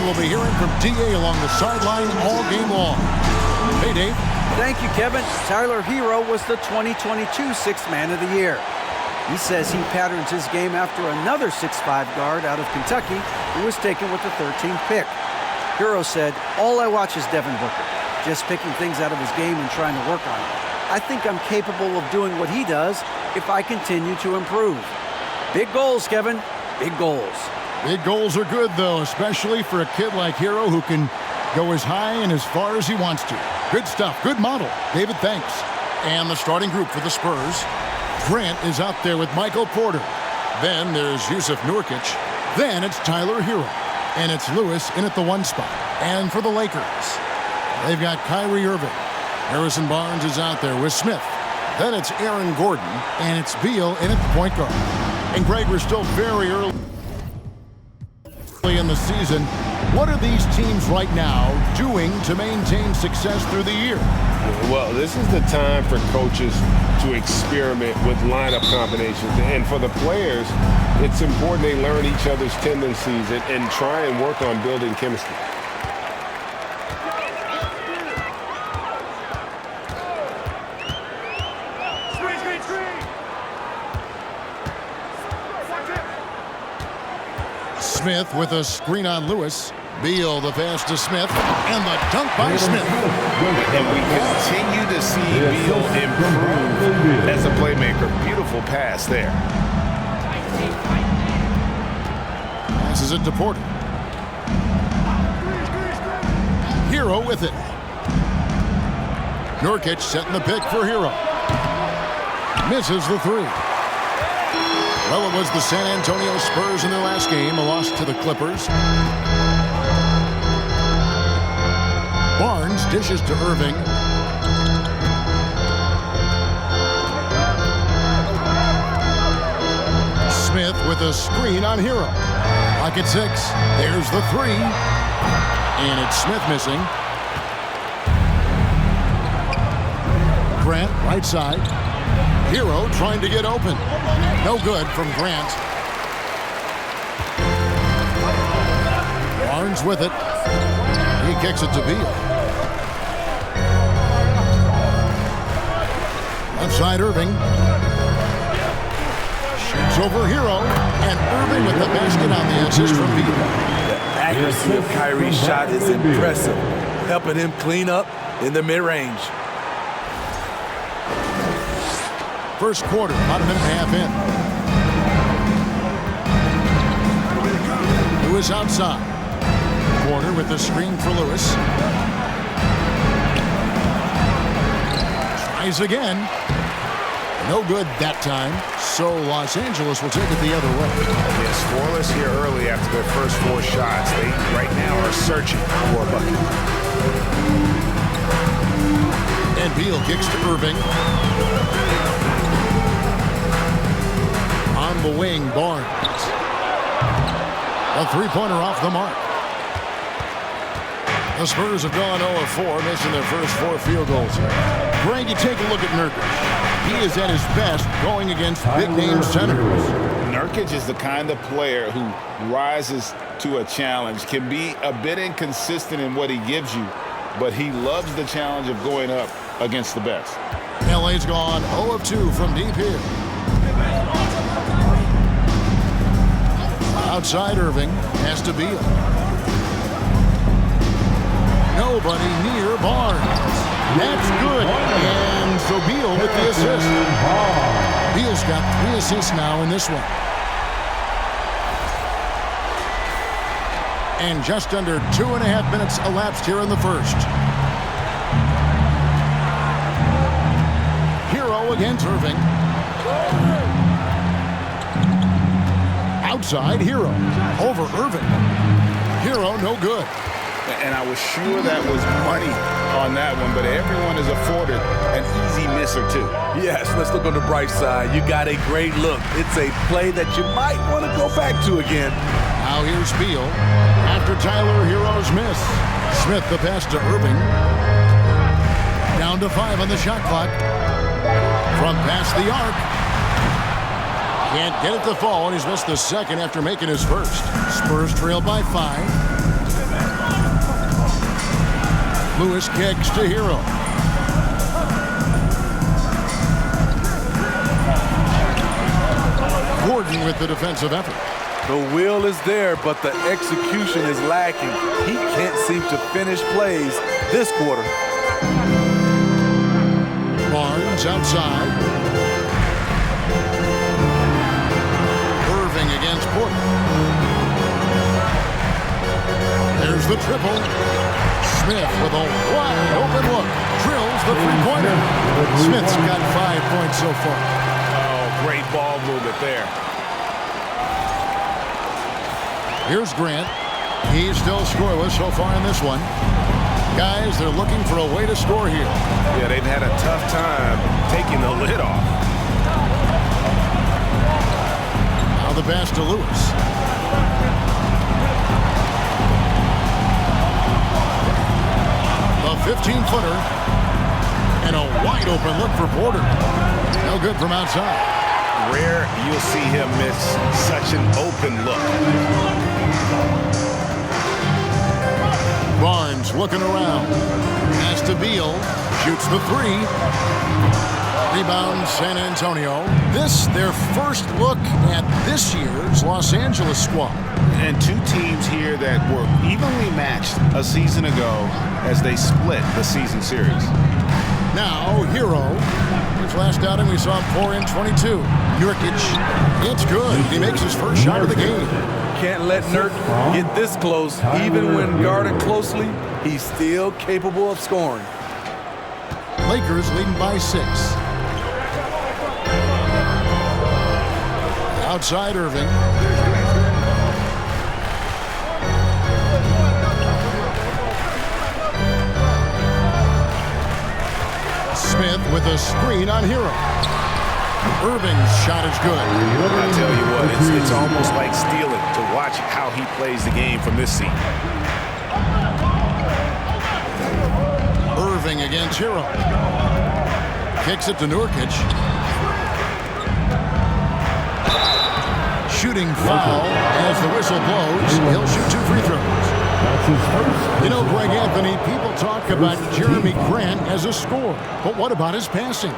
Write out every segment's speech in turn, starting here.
we'll be hearing from D.A. along the sideline all game long. Hey, Dave. Thank you, Kevin. Tyler Hero was the 2022 Sixth Man of the Year. He says he patterns his game after another 6'5" guard out of Kentucky who was taken with the 13th pick. Hero said, "All I watch is Devin Booker, just picking things out of his game and trying to work on it. I think I'm capable of doing what he does if I continue to improve." Big goals, Kevin. Big goals. Big goals are good, though, especially for a kid like Hero who can go as high and as far as he wants to. Good stuff. Good model. David, thanks. And the starting group for the Spurs. Grant is out there with Michael Porter. Then there's Jusuf Nurkic. Then it's Tyler Hero. And it's Lewis in at the 1 spot. And for the Lakers, they've got Kyrie Irving. Harrison Barnes is out there with Smith. Then it's Aaron Gordon. And it's Beal in at the point guard. And Greg, we're still very early in the season. What are these teams right now doing to maintain success through the year? Well, this is the time for coaches to experiment with lineup combinations. And for the players, it's important they learn each other's tendencies and try and work on building chemistry. Smith with a screen on Lewis. Beal the pass to Smith, and the dunk by Smith. And we continue to see Beal improve as a playmaker. Beautiful pass there. Passes it to Porter. Hero with it. Nurkic setting the pick for Hero. Misses the 3. Well, it was the San Antonio Spurs in their last game, a loss to the Clippers. Barnes dishes to Irving. Smith with a screen on Hero. Pocket 6. There's the 3. And it's Smith missing. Grant, right side. Hero trying to get open. No good from Grant. Barnes with it. He kicks it to Beal. Left side Irving. Shoots over Hero. And Irving with the basket on the assist from Beal. The accuracy of Kyrie's shot is impressive, helping him clean up in the mid-range. First quarter, about a minute and a half in. Lewis outside. Porter with the screen for Lewis. Tries again. No good that time. So Los Angeles will take it the other way. Yeah, scoreless here early after their first 4 shots. They right now are searching for a bucket. And Beal kicks to Irving. On the wing, Barnes. A 3-pointer off the mark. The Spurs have gone 0 of 4, missing their first 4 field goals. Greg, you take a look at Nurkic. He is at his best going against big-name centers. Nurkic is the kind of player who rises to a challenge, can be a bit inconsistent in what he gives you, but he loves the challenge of going up against the best. LA's gone 0 of 2 from deep here. Outside Irving, has to Beal. Nobody near Barnes. That's good. And so Beal with the assist. Beal's got 3 assists now in this one. And just under 2.5 minutes elapsed here in the first. Hero against Irving. Outside Hero. Over Irving. Hero no good. And I was sure that was money on that one, but everyone is afforded an easy miss or 2. Yes, let's look on the bright side. You got a great look. It's a play that you might want to go back to again. Now here's Beal after Tyler Hero's miss. Smith the pass to Irving. Down to 5 on the shot clock. From past the arc. Can't get it to fall, and he's missed the second after making his first. Spurs trail by 5. Lewis kicks to Hero. Gordon with the defensive effort. The will is there, but the execution is lacking. He can't seem to finish plays this quarter. Barnes outside. Irving against Porter. There's the triple. Smith with a wide open look. Drills the three-pointer. Smith's got 5 points so far. Oh, great ball movement there. Here's Grant. He's still scoreless so far in this one. Guys, they're looking for a way to score here. Yeah, they've had a tough time taking the lid off. Now the pass to Lewis. A 15-footer. And a wide open look for Porter. No good from outside. Rare you'll see him miss such an open look. Barnes looking around. Pass to Beal. Shoots the three. Rebound San Antonio. This their first look at this year's Los Angeles squad. And two teams here that were evenly matched a season ago as they split the season series. Now, Hero. His last outing, we saw him pour in 22. Nurkic, it's good. He makes his first shot of the game. Can't let Nurk get this close. Even when guarded closely, he's still capable of scoring. Lakers leading by 6. Outside Irving. Smith with a screen on Hero. Irving's shot is good. I tell you what, it's almost like stealing to watch how he plays the game from this seat. Irving against Hero. Kicks it to Nurkic. Shooting foul as the whistle blows. He'll shoot 2 free throws. You know, Greg Anthony, people talk about Jeremy Grant as a scorer, but what about his passing?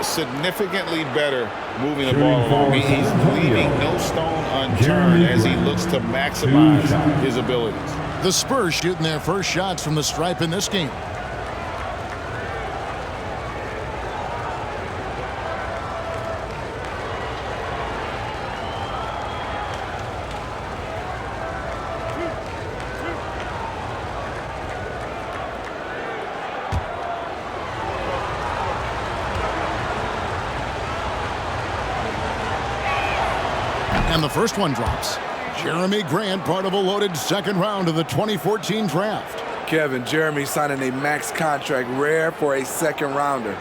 Significantly better moving the ball along. He's leaving no stone unturned as he looks to maximize his abilities. The Spurs shooting their first shots from the stripe in this game. And the first one drops. Jeremy Grant, part of a loaded second round of the 2014 draft. Kevin, Jeremy signing a max contract, rare for a second rounder.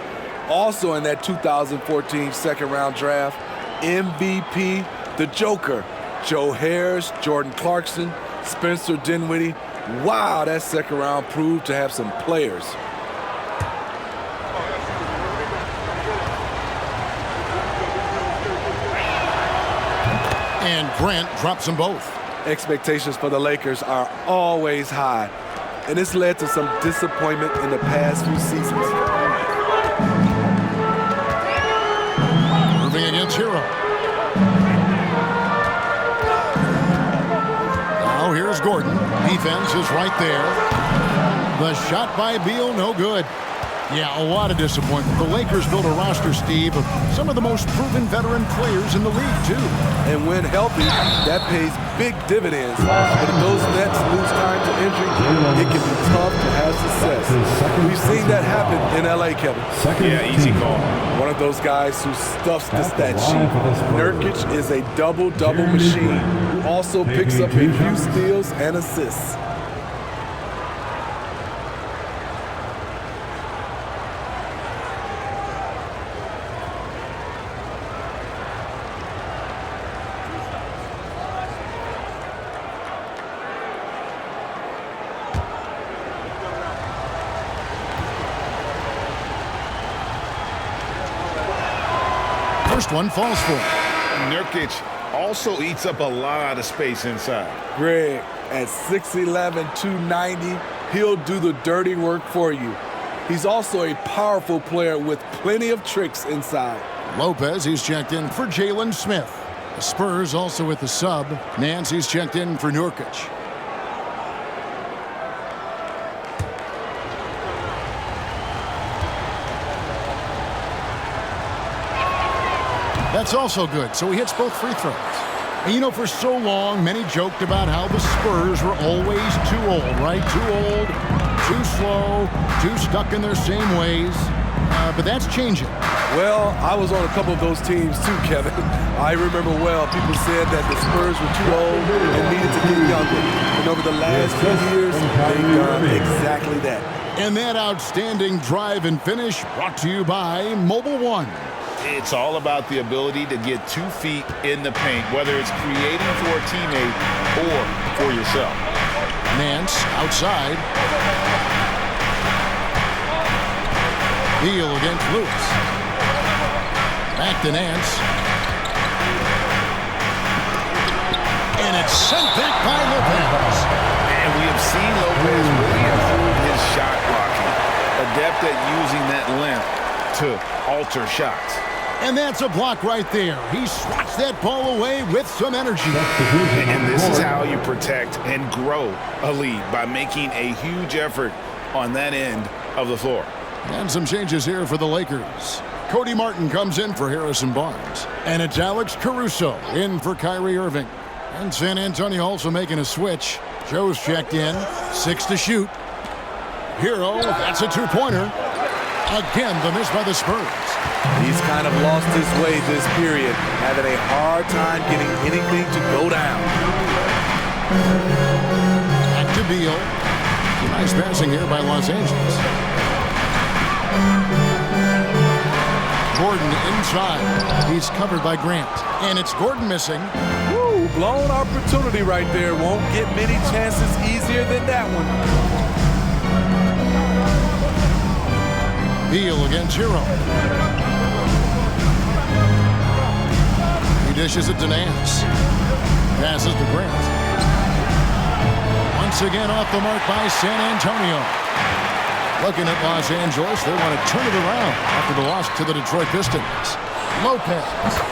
Also in that 2014 second round draft, MVP, the Joker, Joe Harris, Jordan Clarkson, Spencer Dinwiddie. Wow, that second round proved to have some players. And Grant drops them both. Expectations for the Lakers are always high, and it's led to some disappointment in the past few seasons. Irving against Hero. Now here's Gordon. Defense is right there. The shot by Beal, no good. Yeah, a lot of disappointment. The Lakers built a roster, Steve, of some of the most proven veteran players in the league, too. And when healthy, that pays big dividends. But if those Nets lose time to injury, it can be tough to have success. We've seen that happen in L.A., Kevin. Yeah, easy call. One of those guys who stuffs the stat sheet. Nurkic is a double-double machine who also picks up a few steals and assists. First one falls for him. Nurkic also eats up a lot of space inside. Greg, at 6'11", 290, He'll do the dirty work for you. He's also a powerful player with plenty of tricks inside. Lopez, he's checked in for Jalen Smith. The Spurs also with the sub. Nance, he's checked in for Nurkic. That's also good, so he hits both free throws. And you know, for so long, many joked about how the Spurs were always too old, right? Too old, too slow, too stuck in their same ways. But that's changing. Well, I was on a couple of those teams too, Kevin. I remember well, people said that the Spurs were too old and needed to get younger. And over the last few years, they've done exactly that. And that outstanding drive and finish brought to you by Mobile One. It's all about the ability to get 2 feet in the paint, whether it's creating for a teammate or for yourself. Nance outside. Beal against Lewis. Back to Nance. And it's sent back by Lopez. And we have seen Lopez really improve his shot blocking. Adept at using that length to alter shots. And that's a block right there. He swats that ball away with some energy. And this is how you protect and grow a lead, by making a huge effort on that end of the floor. And some changes here for the Lakers. Cody Martin comes in for Harrison Barnes. And it's Alex Caruso in for Kyrie Irving. And San Antonio also making a switch. Joe's checked in. 6 to shoot. Hero, that's a 2-pointer. Again, the miss by the Spurs. He's kind of lost his way this period, having a hard time getting anything to go down. Back to Beal. Nice passing here by Los Angeles. Gordon inside. He's covered by Grant. And it's Gordon missing. Woo, blown opportunity right there. Won't get many chances easier than that one. Beal against Hero. He dishes it to Nance. Passes to Grant. Once again off the mark by San Antonio. Looking at Los Angeles, they want to turn it around after the loss to the Detroit Pistons. Lopez,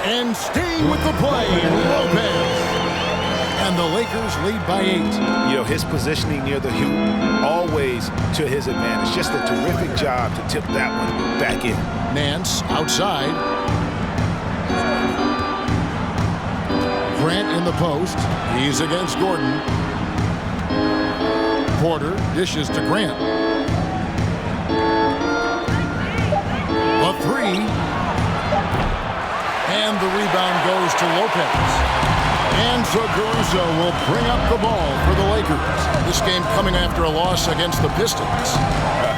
and staying with the play, Lopez. And the Lakers lead by 8. You know, his positioning near the hoop, always to his advantage. Just a terrific job to tip that one back in. Nance outside. Grant in the post. He's against Gordon. Porter dishes to Grant. A 3. And the rebound goes to Lopez. And so Caruso will bring up the ball for the Lakers. This game coming after a loss against the Pistons.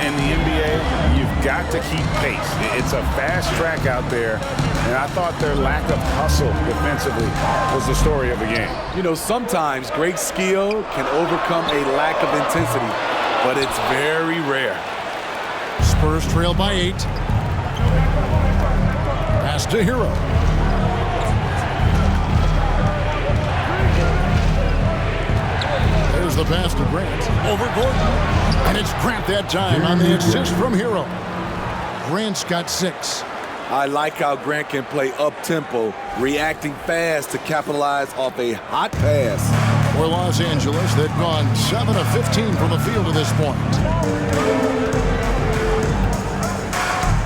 In the NBA, you've got to keep pace. It's a fast track out there, and I thought their lack of hustle defensively was the story of the game. You know, sometimes great skill can overcome a lack of intensity, but it's very rare. Spurs trail by 8. Pass to Hero. There's the pass to Grant. Over Gordon. And it's Grant that time on the assist from Hero. Grant's got 6. I like how Grant can play up-tempo, reacting fast to capitalize off a hot pass. For Los Angeles, they've gone 7 of 15 from the field to this point.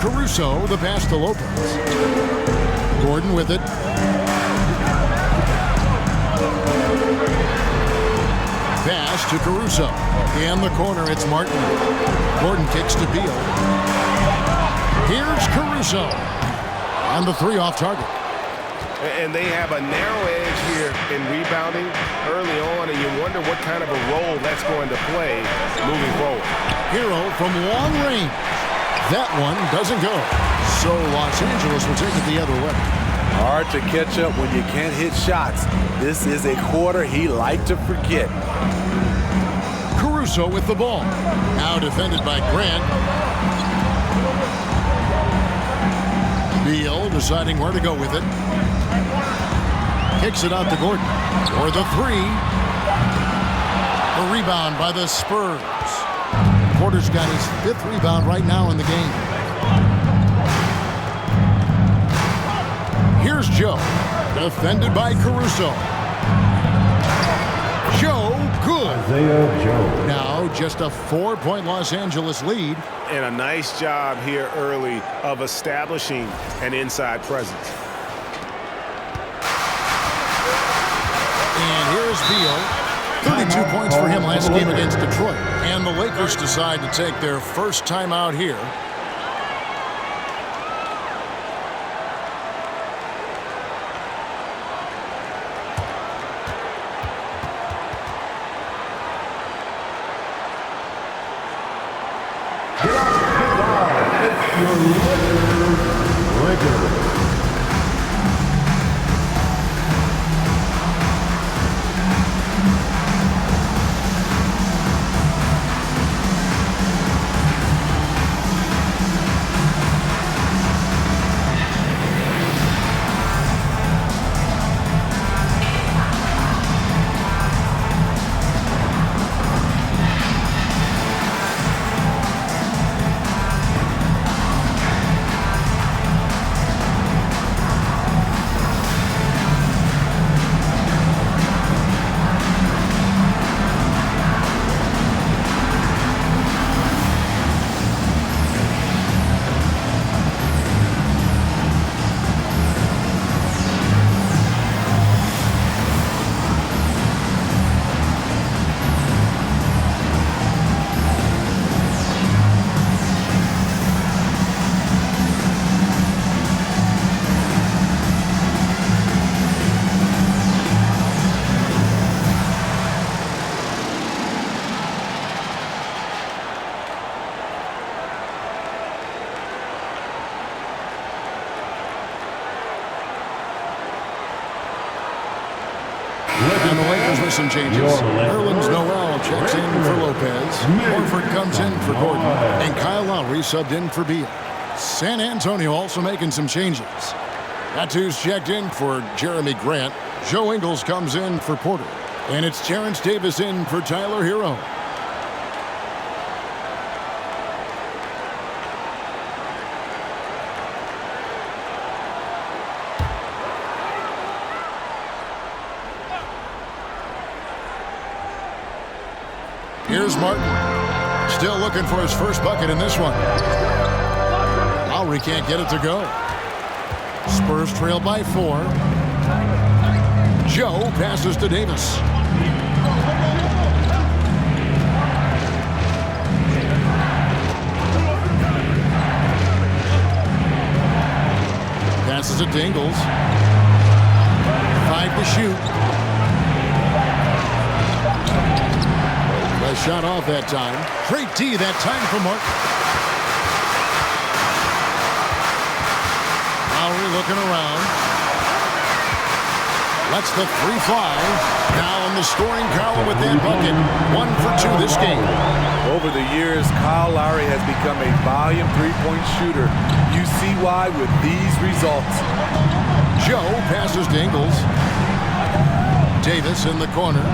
Caruso, the pass to Lopez. Gordon with it. Pass to Caruso. In the corner, it's Martin. Gordon kicks to Beal. Here's Caruso. On the 3 off target. And they have a narrow edge here in rebounding early on, and you wonder what kind of a role that's going to play moving forward. Hero from long range. That one doesn't go. So Los Angeles will take it the other way. Hard to catch up when you can't hit shots. This is a quarter he liked to forget. Caruso with the ball. Now defended by Grant. Beal deciding where to go with it. Kicks it out to Gordon. For the 3. A rebound by the Spurs. Porter's got his 5th rebound right now in the game. Here's Joe, defended by Caruso. Joe, good. Now just a 4-point Los Angeles lead. And a nice job here early of establishing an inside presence. And here's Beal. 32 points for him last game against Detroit. And the Lakers decide to take their first timeout here. And the Lakers with some changes. Nerlens Noel checks in for Lopez. Horford comes in for Gordon. And Kyle Lowry subbed in for Beal. San Antonio also making some changes. Tattoo's checked in for Jeremy Grant. Joe Ingles comes in for Porter. And it's Terrence Davis in for Tyler Hero. Here's Martin. Still looking for his first bucket in this one. Lowry can't get it to go. Spurs trail by 4. Joe passes to Davis. Passes it to Ingles. 5 to shoot. Shot off that time. Great D that time for Mark. Lowry looking around. Lets the 3 fly. Now in the scoring column with that bucket. 1 for 2 this game. Over the years, Kyle Lowry has become a volume three-point shooter. You see why with these results. Joe passes to Ingles. Davis in the corner.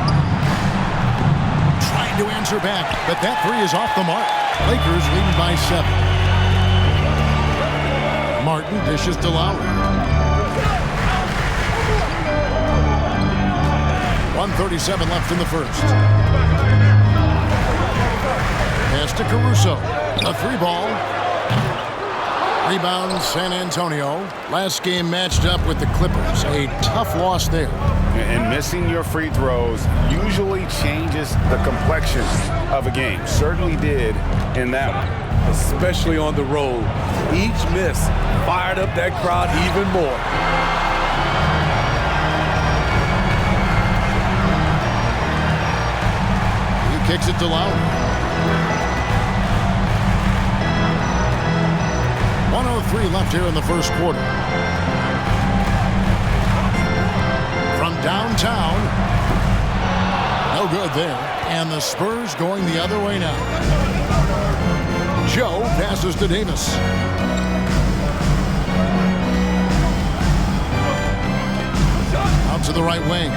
To answer back, but that 3 is off the mark. Lakers leading by 7. Martin dishes to Lowry. 1:37 left in the first. Pass to Caruso. A 3-ball. Rebound San Antonio. Last game matched up with the Clippers. A tough loss there. And missing your free throws usually changes the complexion of a game. Certainly did in that one. Especially on the road. Each miss fired up that crowd even more. He kicks it to Lowry. 1:03 left here in the first quarter. Downtown. No good there. And the Spurs going the other way now. Joe passes to Davis. Out to the right wing.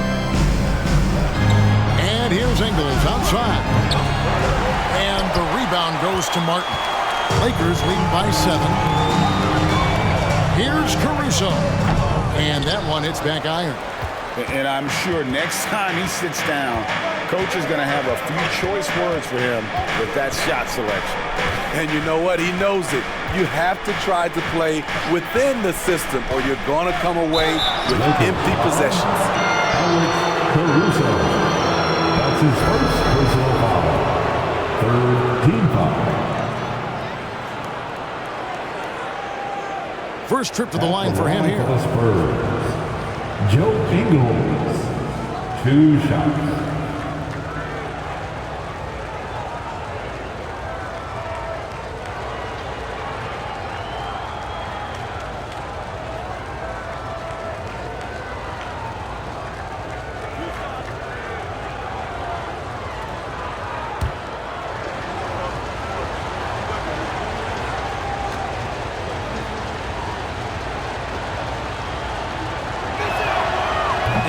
And here's Ingles outside. And the rebound rebound goes to Martin. Lakers lead by 7. Here's Caruso. And that one hits back iron. And I'm sure next time he sits down, coach is going to have a few choice words for him with that shot selection. And you know what? He knows it. You have to try to play within the system or you're going to come away with empty possessions. Caruso. That's his first personal foul. Third team foul. First trip to the line for him here. For the Spurs, Joe Ingles. 2 shots.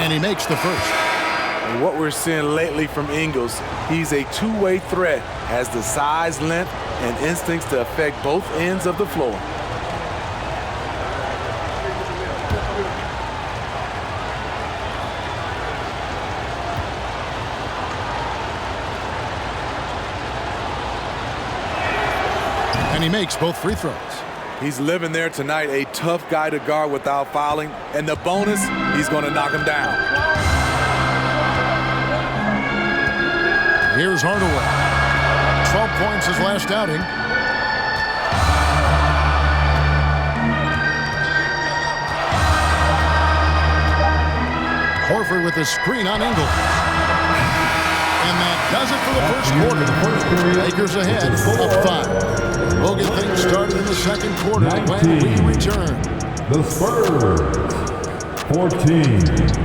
And he makes the first. And what we're seeing lately from Ingles, he's a two-way threat, has the size, length, and instincts to affect both ends of the floor. And he makes both free throws. He's living there tonight, a tough guy to guard without fouling. And the bonus, he's going to knock him down. Here's Hardaway. 12 points his last outing. Horford with the screen on Ingles. And that does it for the first quarter. Lakers ahead, up 5. We'll get things started in the second quarter when we return. The Spurs, 14.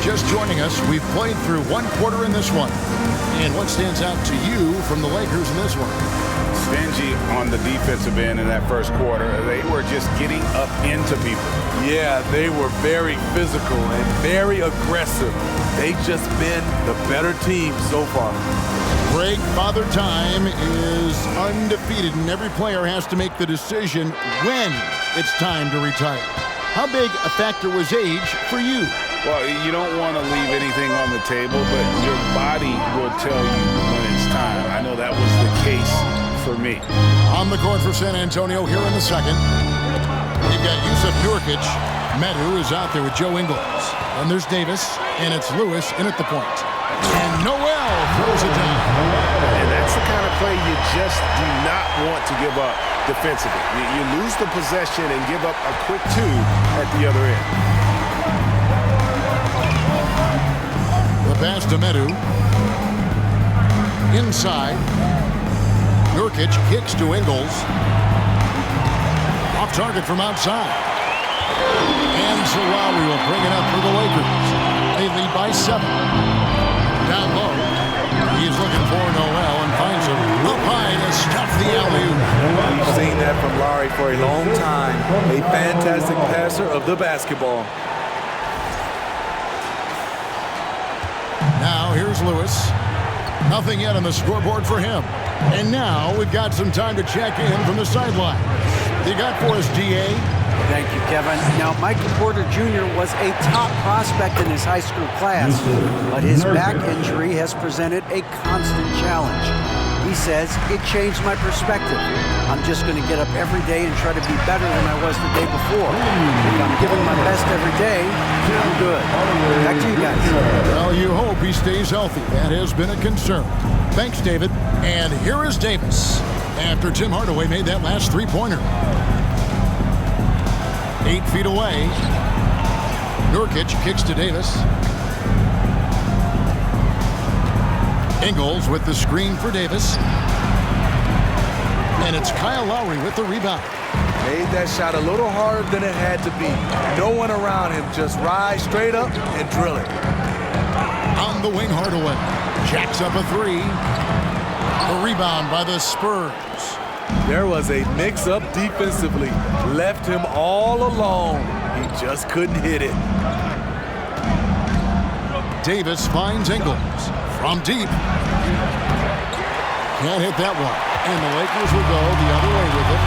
Just joining us, we've played through one quarter in this one. And what stands out to you from the Lakers in this one? Stingy on the defensive end in that first quarter. They were just getting up into people. Yeah, they were very physical and very aggressive. They've just been the better team so far. Greg, Father Time is undefeated, and every player has to make the decision when it's time to retire. How big a factor was age for you? Well, you don't want to leave anything on the table, but your body will tell you when it's time. I know that was the case for me. On the court for San Antonio here in the second. You've got Yusuf Nurkic. Medu is out there with Joe Ingles. And there's Davis, and it's Lewis in at the point. And Noel throws it down. And that's the kind of play you just do not want to give up defensively. You lose the possession and give up a quick 2 at the other end. Pass to Medu. Inside. Nurkic kicks to Ingles. Off target from outside. And Zahawi will bring it up for the Lakers. They lead by 7. Down low. He's looking for Noel and finds him up high to stuff the alley-oop. We've seen that from Larry for a long time. A fantastic passer of the basketball. Now here's Lewis. Nothing yet on the scoreboard for him. And now we've got some time to check in from the sideline. You got for us, DA? Thank you, Kevin. Now, Michael Porter Jr. was a top prospect in his high school class, but his back injury has presented a constant challenge. He says, it changed my perspective. I'm just going to get up every day and try to be better than I was the day before. If I'm giving my best every day, I'm good. Back to you guys. Well, you hope he stays healthy. That has been a concern. Thanks, David. And here is Davis after Tim Hardaway made that last three-pointer. 8 feet away. Nurkic kicks to Davis. Ingles with the screen for Davis. And it's Kyle Lowry with the rebound. Made that shot a little harder than it had to be. No one around him, just rise straight up and drill it. On the wing, Hardaway. Jacks up a three. The rebound by the Spurs. There was a mix-up defensively. Left him all alone. He just couldn't hit it. Davis finds Ingles from deep. Can't hit that one. And the Lakers will go the other way with it.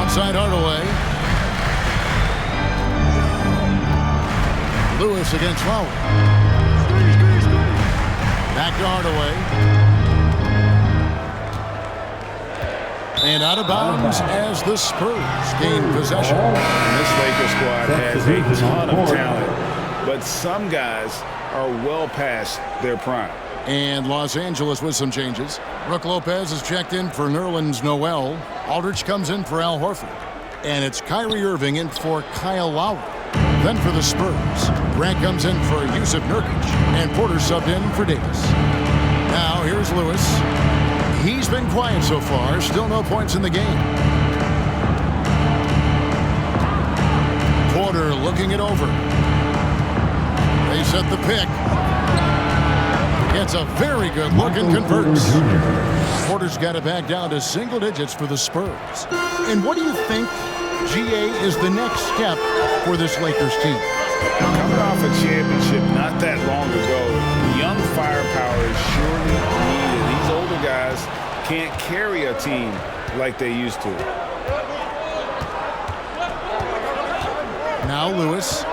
Outside Hardaway. Lewis against Lowry. Back to Hardaway. And out of bounds as the Spurs gain possession. And this Lakers squad has a ton of talent, but some guys are well past their prime. And Los Angeles with some changes. Brook Lopez is checked in for Nerlens Noel. Aldridge comes in for Al Horford. And it's Kyrie Irving in for Kyle Lowry. Then for the Spurs, Grant comes in for Yusuf Nurkic. And Porter subbed in for Davis. Now here's Lewis. He's been quiet so far. Still no points in the game. Porter looking it over. They set the pick. Gets a very good look and converts. Porter's got it back down to single digits for the Spurs. And what do you think, GA, is the next step for this Lakers team? Coming off a championship not that long ago, young firepower is surely needed. These older guys can't carry a team like they used to. Now Lewis.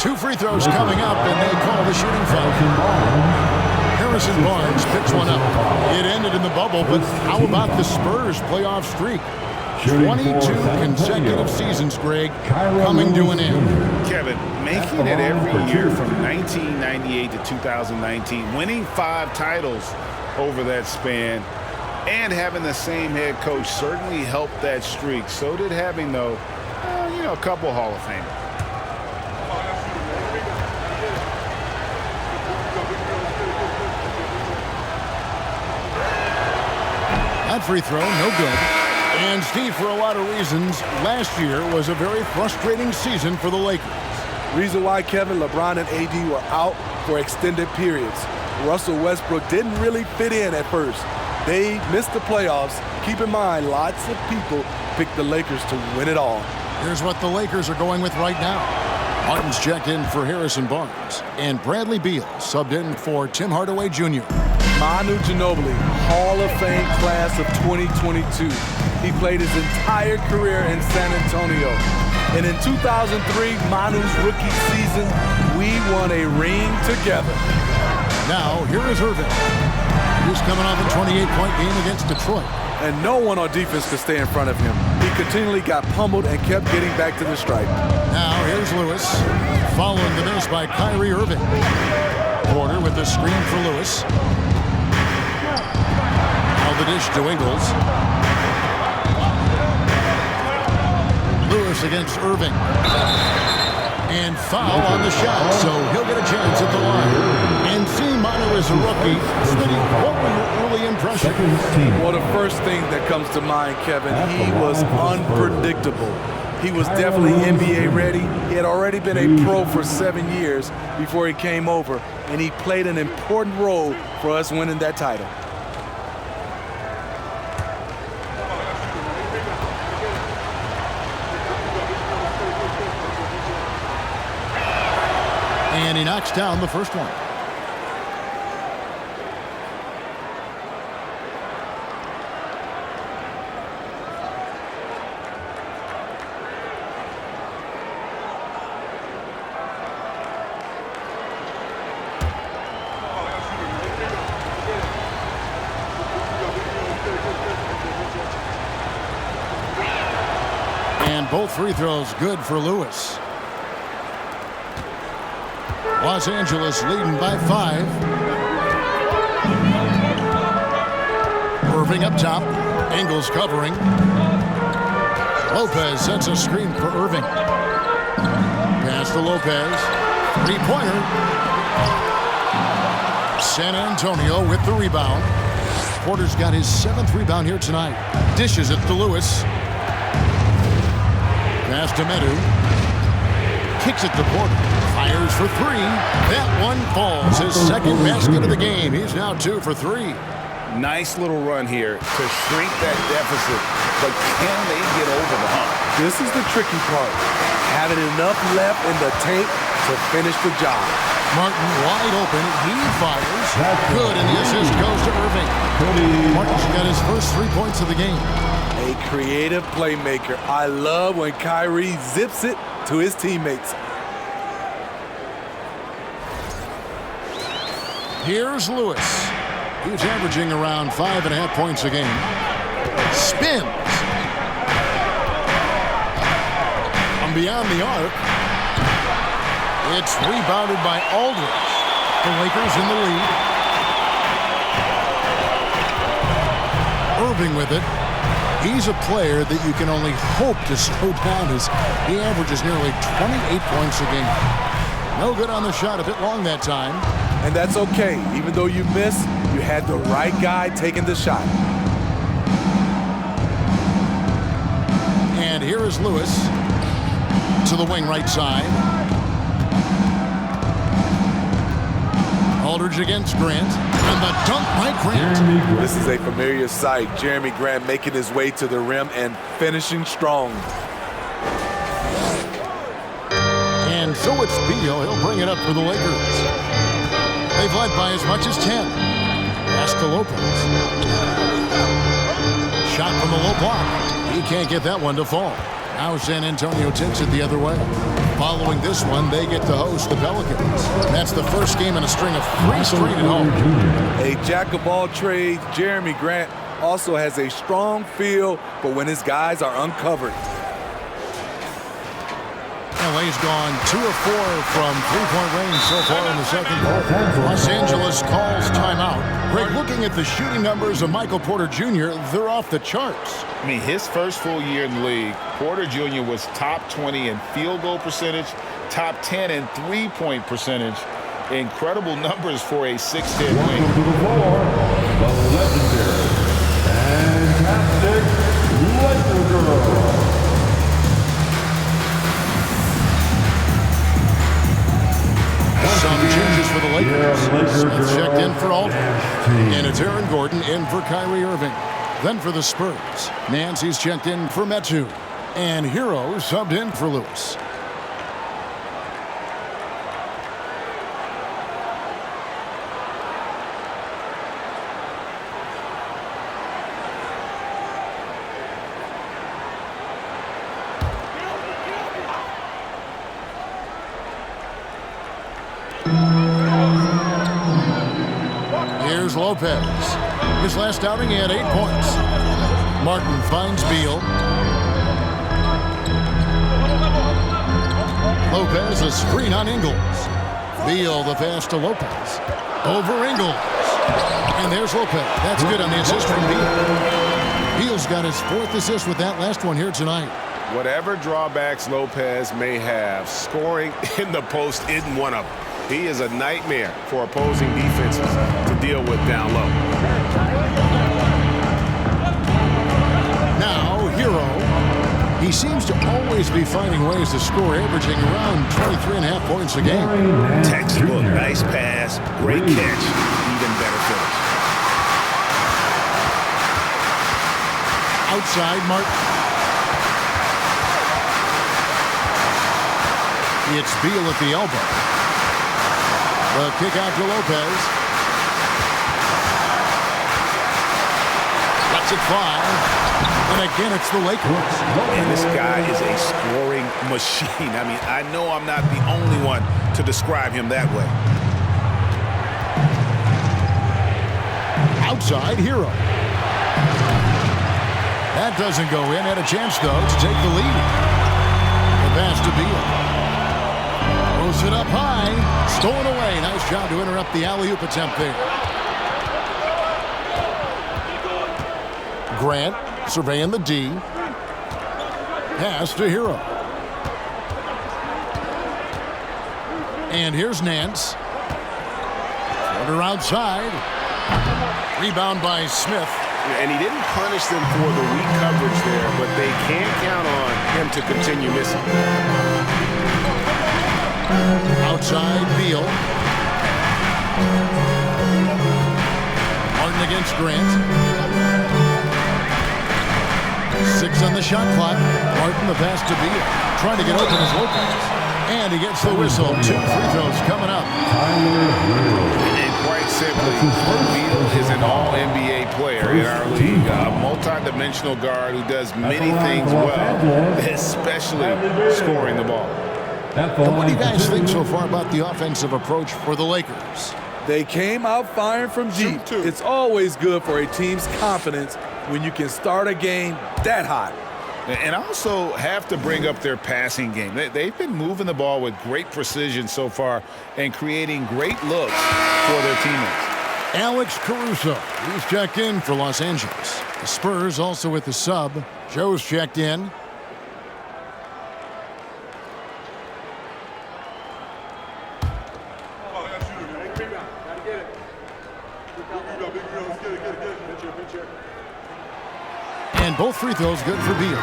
Two free throws coming up, and they call the shooting foul. Harrison Barnes picks one up. It ended in the bubble, but how about the Spurs playoff streak? 22 consecutive seasons, Greg, coming to an end. Kevin, making it every year from 1998 to 2019, winning 5 titles over that span, and having the same head coach certainly helped that streak. So did having, though, a couple Hall of Famers. That free throw, no good. And Steve, for a lot of reasons, last year was a very frustrating season for the Lakers. Reason why, Kevin, LeBron and AD were out for extended periods. Russell Westbrook didn't really fit in at first. They missed the playoffs. Keep in mind, lots of people picked the Lakers to win it all. Here's what the Lakers are going with right now. Martin's checked in for Harrison Barnes. And Bradley Beal subbed in for Tim Hardaway Jr. Manu Ginobili, Hall of Fame class of 2022. He played his entire career in San Antonio. And in 2003, Manu's rookie season, we won a ring together. Now, here is Irving. He's coming off a 28-point game against Detroit. And no one on defense could stay in front of him. He continually got pummeled and kept getting back to the stripe. Now, here's Lewis. Following the miss by Kyrie Irving. Porter with the screen for Lewis. Now the dish to Ingles. Lewis against Irving. And foul on the shot, so he'll get a chance at the line. And seeing Manu as a rookie, Smitty, what were your early impressions? Well, the first thing that comes to mind, Kevin, he was unpredictable. He was definitely NBA ready. He had already been a pro for 7 years before he came over, and he played an important role for us winning that title. And he knocks down the first one. And both free throws good for Lewis. Los Angeles leading by 5. Irving up top. Ingles covering. Lopez sets a screen for Irving. Pass to Lopez. Three-pointer. San Antonio with the rebound. Porter's got his 7th rebound here tonight. Dishes it to Lewis. Pass to Medu. Kicks it to Porter. Fires for 3. That one falls. His 2nd basket of the game. He's now 2 for 3. Nice little run here to shrink that deficit, but can they get over the hump? This is the tricky part. Having enough left in the tank to finish the job. Martin wide open. He fires. Good, and the assist goes to Irving. Martin's got his first 3 points of the game. A creative playmaker. I love when Kyrie zips it to his teammates. Here's Lewis. He's averaging around 5.5 points a game. Spins. From beyond the arc. It's rebounded by Aldridge. The Lakers in the lead. Irving with it. He's a player that you can only hope to slow down as he averages nearly 28 points a game. No good on the shot, a bit long that time. And that's okay. Even though you missed, you had the right guy taking the shot. And here is Lewis to the wing right side. Aldridge against Grant. And the dunk by Grant. This is a familiar sight. Jeremy Grant making his way to the rim and finishing strong. And so it's Beal. He'll bring it up for the Lakers. They've led by as much as 10. Pass to Lopez. Shot from the low block. He can't get that one to fall. Now San Antonio takes it the other way. Following this one, they get to host the Pelicans. That's the first game in a string of 3 straight at home. A jack of all trades, Jeremy Grant also has a strong feel for when his guys are uncovered. LA's gone 2 of 4 from 3-point range so far in the second quarter. Los Angeles calls timeout. Greg, looking at the shooting numbers of Michael Porter Jr., they're off the charts. I mean, his first full year in the league, Porter Jr. was top 20 in field goal percentage, top 10 in 3-point percentage. Incredible numbers for a 6'10" wing. Welcome to the floor, the legendary, fantastic Laker Girl. Some changes for the Lakers. Smith checked in for Aldridge. And it's Aaron Gordon in for Kyrie Irving. Then for the Spurs, Nancy's checked in for Metu. And Hero subbed in for Lewis. Here's Lopez. His last outing, he had 8 points. Martin finds Beal. Lopez, a screen on Ingles. Beal, the pass to Lopez. Over Ingles. And there's Lopez. That's good on the assist from Beal. Beal's got his 4th assist with that last one here tonight. Whatever drawbacks Lopez may have, scoring in the post isn't one of them. He is a nightmare for opposing defenses to deal with down low. Now, Hero. He seems to always be finding ways to score, averaging around 23.5 points a game. Textbook, nice pass, great catch, even better finish. Outside, Martin. It's Beal at the elbow. The kick out to Lopez. Lets it fly. And again, it's the Lakers. And this guy is a scoring machine. I mean, I know I'm not the only one to describe him that way. Outside, Hero. That doesn't go in. Had a chance, though, to take the lead. The pass to Beal. Throws it up high. Stolen away. Nice job to interrupt the alley-oop attempt there. Grant surveying the D. Pass to Hero. And here's Nance. Porter outside. Rebound by Smith. And he didn't punish them for the weak coverage there, but they can't count on him to continue missing. Outside Beal. Martin against Grant. 6 on the shot clock. Martin the pass to Beal. Trying to get open as Lopez. And he gets the whistle. 2 free throws coming up. And quite simply, Beal is an all-NBA player in our league. A multi-dimensional guard who does many things well, especially scoring the ball. And what do you guys think so far about the offensive approach for the Lakers? They came out firing from deep. It's always good for a team's confidence when you can start a game that hot. And also have to bring up their passing game. They've been moving the ball with great precision so far and creating great looks for their teammates. Alex Caruso, he's checked in for Los Angeles. The Spurs also with the sub. Joe's checked in. And both free throws good for Beal.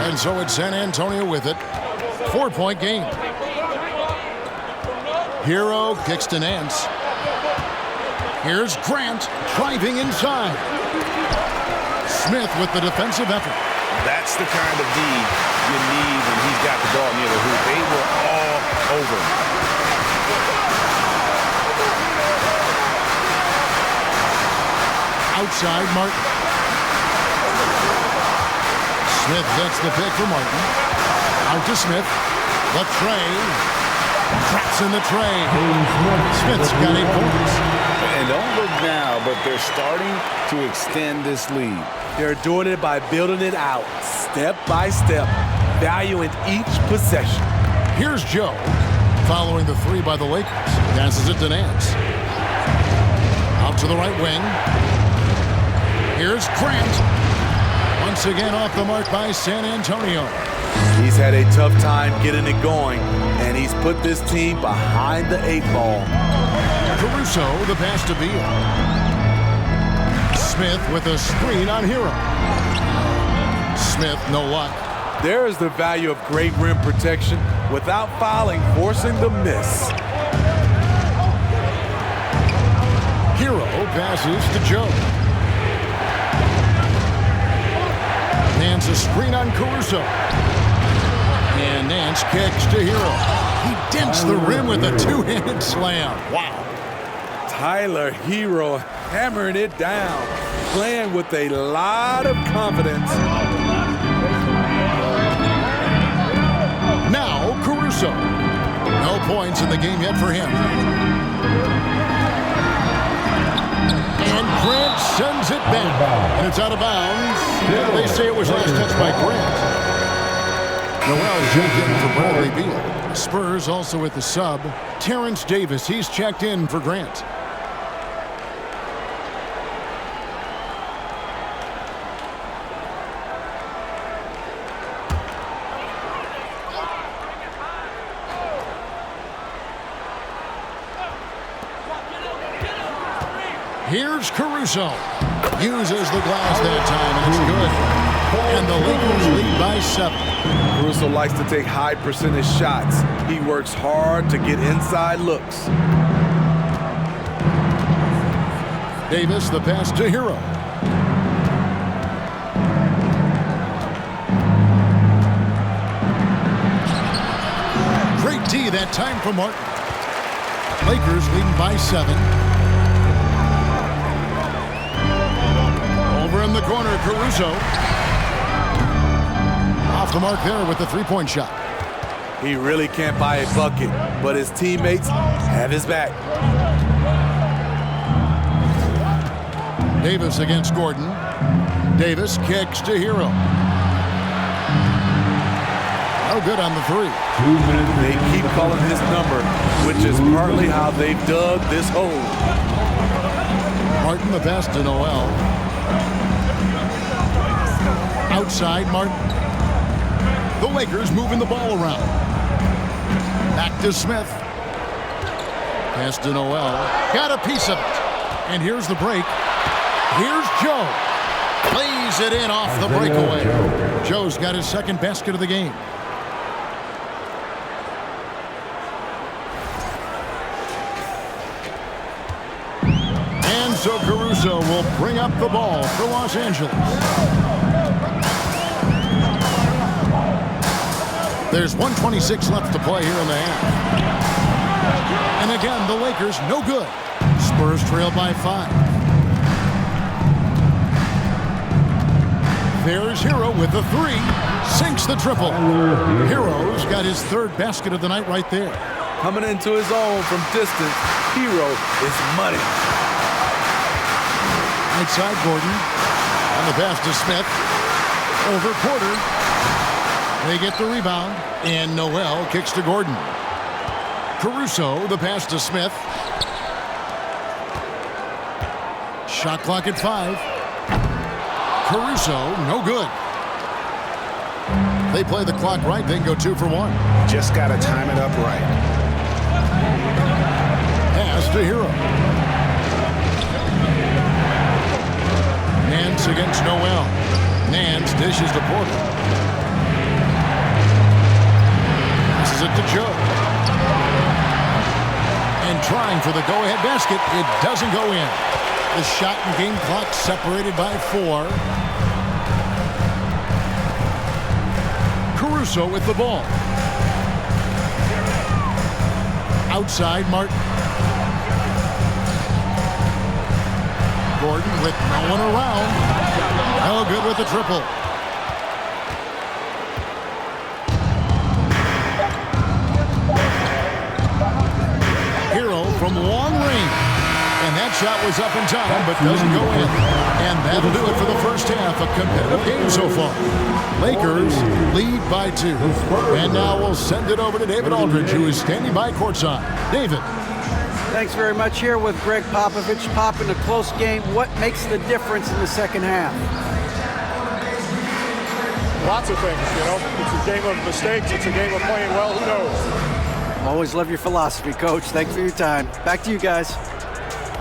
And so it's San Antonio with it. 4-point game. Hero kicks to Nance. Here's Grant driving inside. Smith with the defensive effort. That's the kind of D you need when he's got the ball near the hoop. They were all over him. Outside Martin. Smith gets the pick for Martin. Out to Smith. The tray. Traps in the tray. Smith's got 8 points. And don't look now, but they're starting to extend this lead. They're doing it by building it out, step by step, valuing each possession. Here's Joe, following the 3 by the Lakers. Passes it to Nance. Out to the right wing. Here's Grant. Once again off the mark by San Antonio. He's had a tough time getting it going, and he's put this team behind the 8 ball. Caruso, the pass to Beal. Smith with a screen on Hero. Smith, no luck. There is the value of great rim protection without fouling, forcing the miss. Hero passes to Joe. Nance a screen on Caruso. And Nance kicks to Hero. He dents the rim with a 2-handed slam. Wow. Tyler Hero hammering it down, playing with a lot of confidence. Now Caruso. No points in the game yet for him. And Grant sends it back. And it's out of bounds. Yeah, they say it was last touched by Grant. Noel checked in for Bradley Beal. The Spurs also with the sub. Terrence Davis, he's checked in for Grant. Here's Caruso. Uses the glass that time, and it's good. And the Lakers lead by 7. Caruso likes to take high percentage shots. He works hard to get inside looks. Davis, the pass to Hero. Great D that time for Martin. Lakers leading by 7. Over in the corner, Caruso. Off the mark there with the 3-point shot. He really can't buy a bucket, but his teammates have his back. Davis against Gordon. Davis kicks to Hero. No good on the 3. They keep calling his number, which is partly how they've dug this hole. Martin the pass to Noel. Outside Martin. The Lakers moving the ball around. Back to Smith. Pass to Noel. Got a piece of it. And here's the break. Here's Joe. Lays it in off the breakaway. Joe's got his second basket of the game. And so Caruso will bring up the ball for Los Angeles. There's 1:26 left to play here in the half. And again, the Lakers no good. Spurs trail by 5. There's Hero with the 3. Sinks the triple. Hero's got his third basket of the night right there. Coming into his own from distance, Hero is money. Outside Gordon. On the pass to Smith. Over Porter. They get the rebound. And Noel kicks to Gordon. Caruso, the pass to Smith. Shot clock at 5. Caruso, no good. They play the clock right, they can go 2 for 1. Just got to time it up right. Pass to Hero. Nance against Noel. Nance dishes to Porter. Passes it to Joe. And trying for the go-ahead basket, it doesn't go in. The shot and game clock separated by 4. Caruso with the ball. Outside Martin. Gordon with no one around. No good with the triple. Hero from long range. And that shot was up in time, but doesn't go in. And that'll do it for the first half. A competitive game so far. Lakers lead by 2. And now we'll send it over to David Aldridge, who is standing by courtside. David. Thanks very much. Here with Greg Popovich. Pop, in a close game, what makes the difference in the second half? Lots of things, you know. It's a game of mistakes. It's a game of playing well. Who knows? Always love your philosophy, Coach. Thanks for your time. Back to you guys.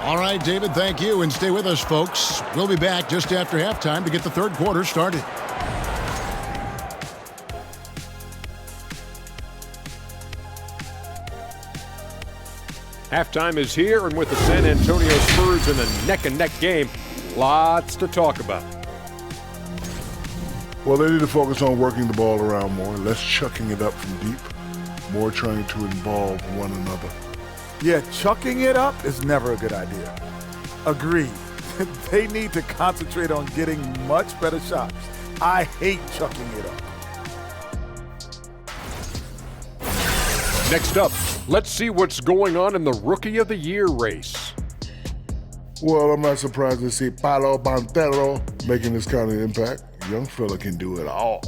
All right, David, thank you. And stay with us, folks. We'll be back just after halftime to get the third quarter started. Halftime is here, and with the San Antonio Spurs in a neck-and-neck game, lots to talk about. Well, they need to focus on working the ball around more, less chucking it up from deep, more trying to involve one another. Yeah, chucking it up is never a good idea. Agreed. They need to concentrate on getting much better shots. I hate chucking it up. Next up, let's see what's going on in the Rookie of the Year race. Well, I'm not surprised to see Paolo Banchero making this kind of impact. Young fella can do it all.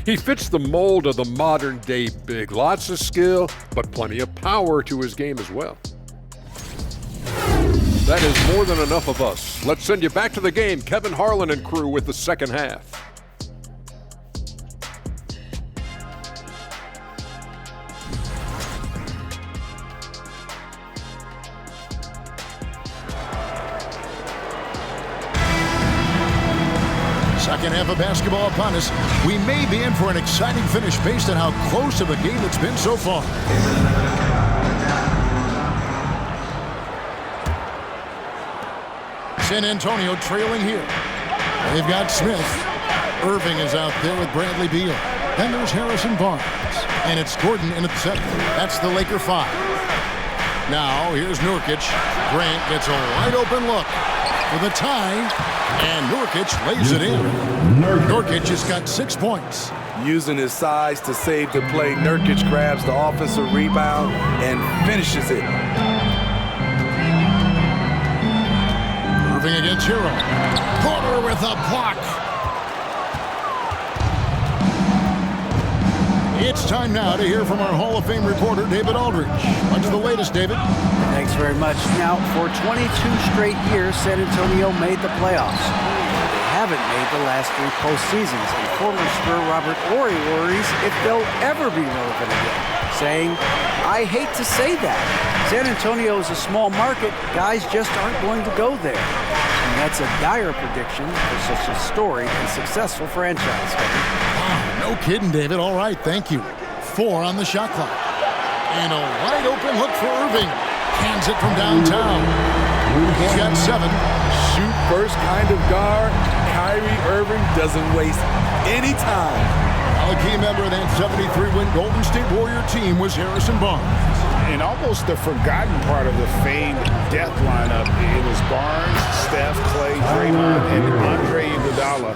He fits the mold of the modern-day big. Lots of skill, but plenty of power to his game as well. That is more than enough of us. Let's send you back to the game. Kevin Harlan and crew with the second half. Second half of basketball upon us. We may be in for an exciting finish based on how close of a game it's been so far. San Antonio trailing here. They've got Smith. Irving is out there with Bradley Beal. Then there's Harrison Barnes. And it's Gordon in at the second. That's the Laker 5. Now here's Nurkic. Grant gets a wide open look for the tie. And Nurkic lays it in. Nurkic has got 6 points. Using his size to save the play, Nurkic grabs the offensive rebound and finishes it. Irving against Hero. Porter with a block. It's time now to hear from our Hall of Fame reporter, David Aldridge. What's the latest, David? Thanks very much. Now, for 22 straight years, San Antonio made the playoffs. They haven't made the last 3 postseasons, and former Spur Robert Horry worries if they'll ever be relevant again. saying, "I hate to say that. San Antonio is a small market. Guys just aren't going to go there." And that's a dire prediction for such a storied and successful franchise. Oh, no kidding, David. All right, thank you. 4 on the shot clock. And a wide open look for Irving. Hands it from downtown. He's got 7. Shoot first kind of guard. Kyrie Irving doesn't waste any time. A key member of that 73-win Golden State Warrior team was Harrison Barnes. In almost the forgotten part of the famed death lineup, it was Barnes, Steph, Clay, Draymond, and Andre Iguodala.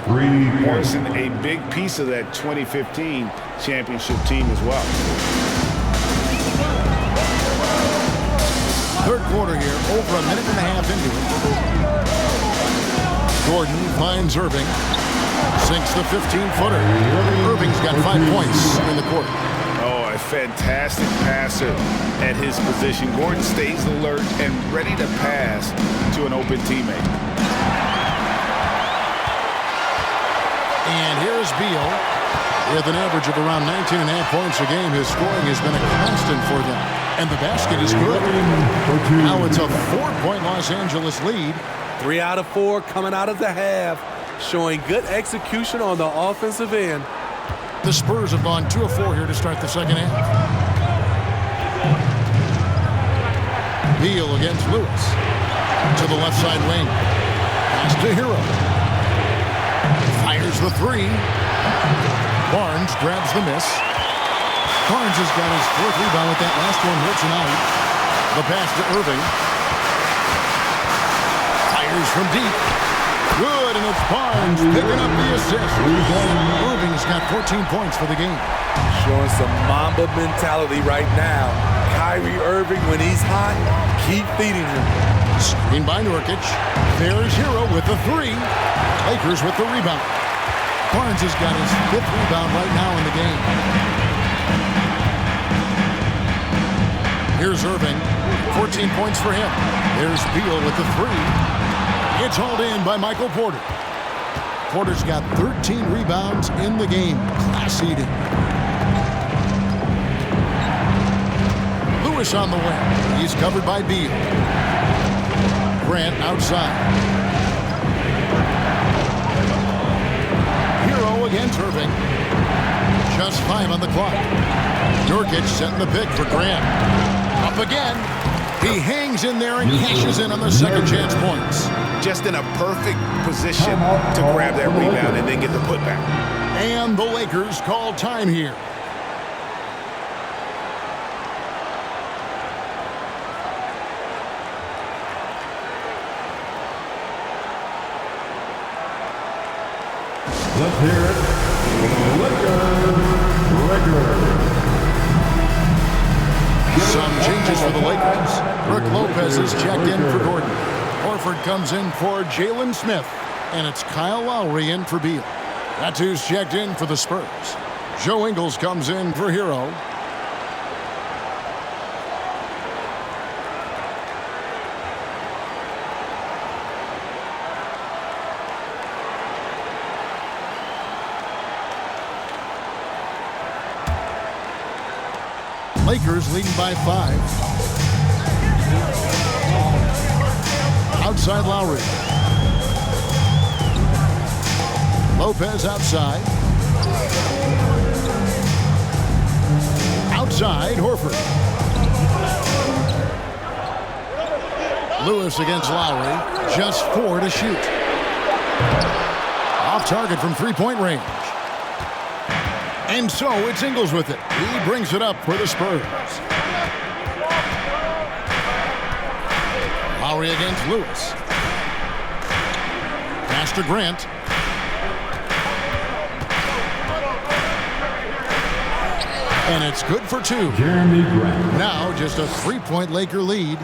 Harrison, a big piece of that 2015 championship team as well. Third quarter here, over a minute and a half into it. Gordon finds Irving. Sinks the 15-footer. Irving's got 5 points in the quarter. Oh, a fantastic passer at his position. Gordon stays alert and ready to pass to an open teammate. And here's Beal. With an average of around 19.5 points a game, his scoring has been a constant for them. And the basket is good. Now it's a 4-point Los Angeles lead. 3 out of 4 coming out of the half, showing good execution on the offensive end. The Spurs have gone 2 of 4 here to start the second half. Beal against Lewis. To the left side wing. Pass to Hero. Fires the 3. Barnes grabs the miss. Barnes has got his 4th rebound with that last one here tonight. The pass to Irving. Fires from deep. Good, and it's Barnes picking up the assist. Irving's got 14 points for the game. Showing some Mamba mentality right now. Kyrie Irving, when he's hot, keep feeding him. Screen by Nurkic. There's Hero with the 3. Lakers with the rebound. Barnes has got his 5th rebound right now in the game. Here's Irving. 14 points for him. There's Beal with the 3. It's hauled in by Michael Porter. Porter's got 13 rebounds in the game. Class eating. Lewis on the wing. He's covered by Beal. Grant outside. Hero against Irving. Just 5 on the clock. Nurkic setting the pick for Grant. Up again. He hangs in there and cashes in on the second chance points. Just in a perfect position to grab that rebound and then get the putback. And the Lakers call time here. Let's hear it for the Lakers. Some changes for the Lakers. Brook Lopez is checked in for Gordon. Horford comes in for Jalen Smith. And it's Kyle Lowry in for Beal. That's who's checked in for the Spurs. Joe Ingles comes in for Hero. Lakers leading by 5. Outside Lowry. Lopez outside. Outside Horford. Lewis against Lowry. Just 4 to shoot. Off target from 3-point range. And so it's Ingles with it. He brings it up for the Spurs. Lowry against Lewis. Pass to Grant. And it's good for 2. Jeremy Grant. Now just a 3-point Laker lead.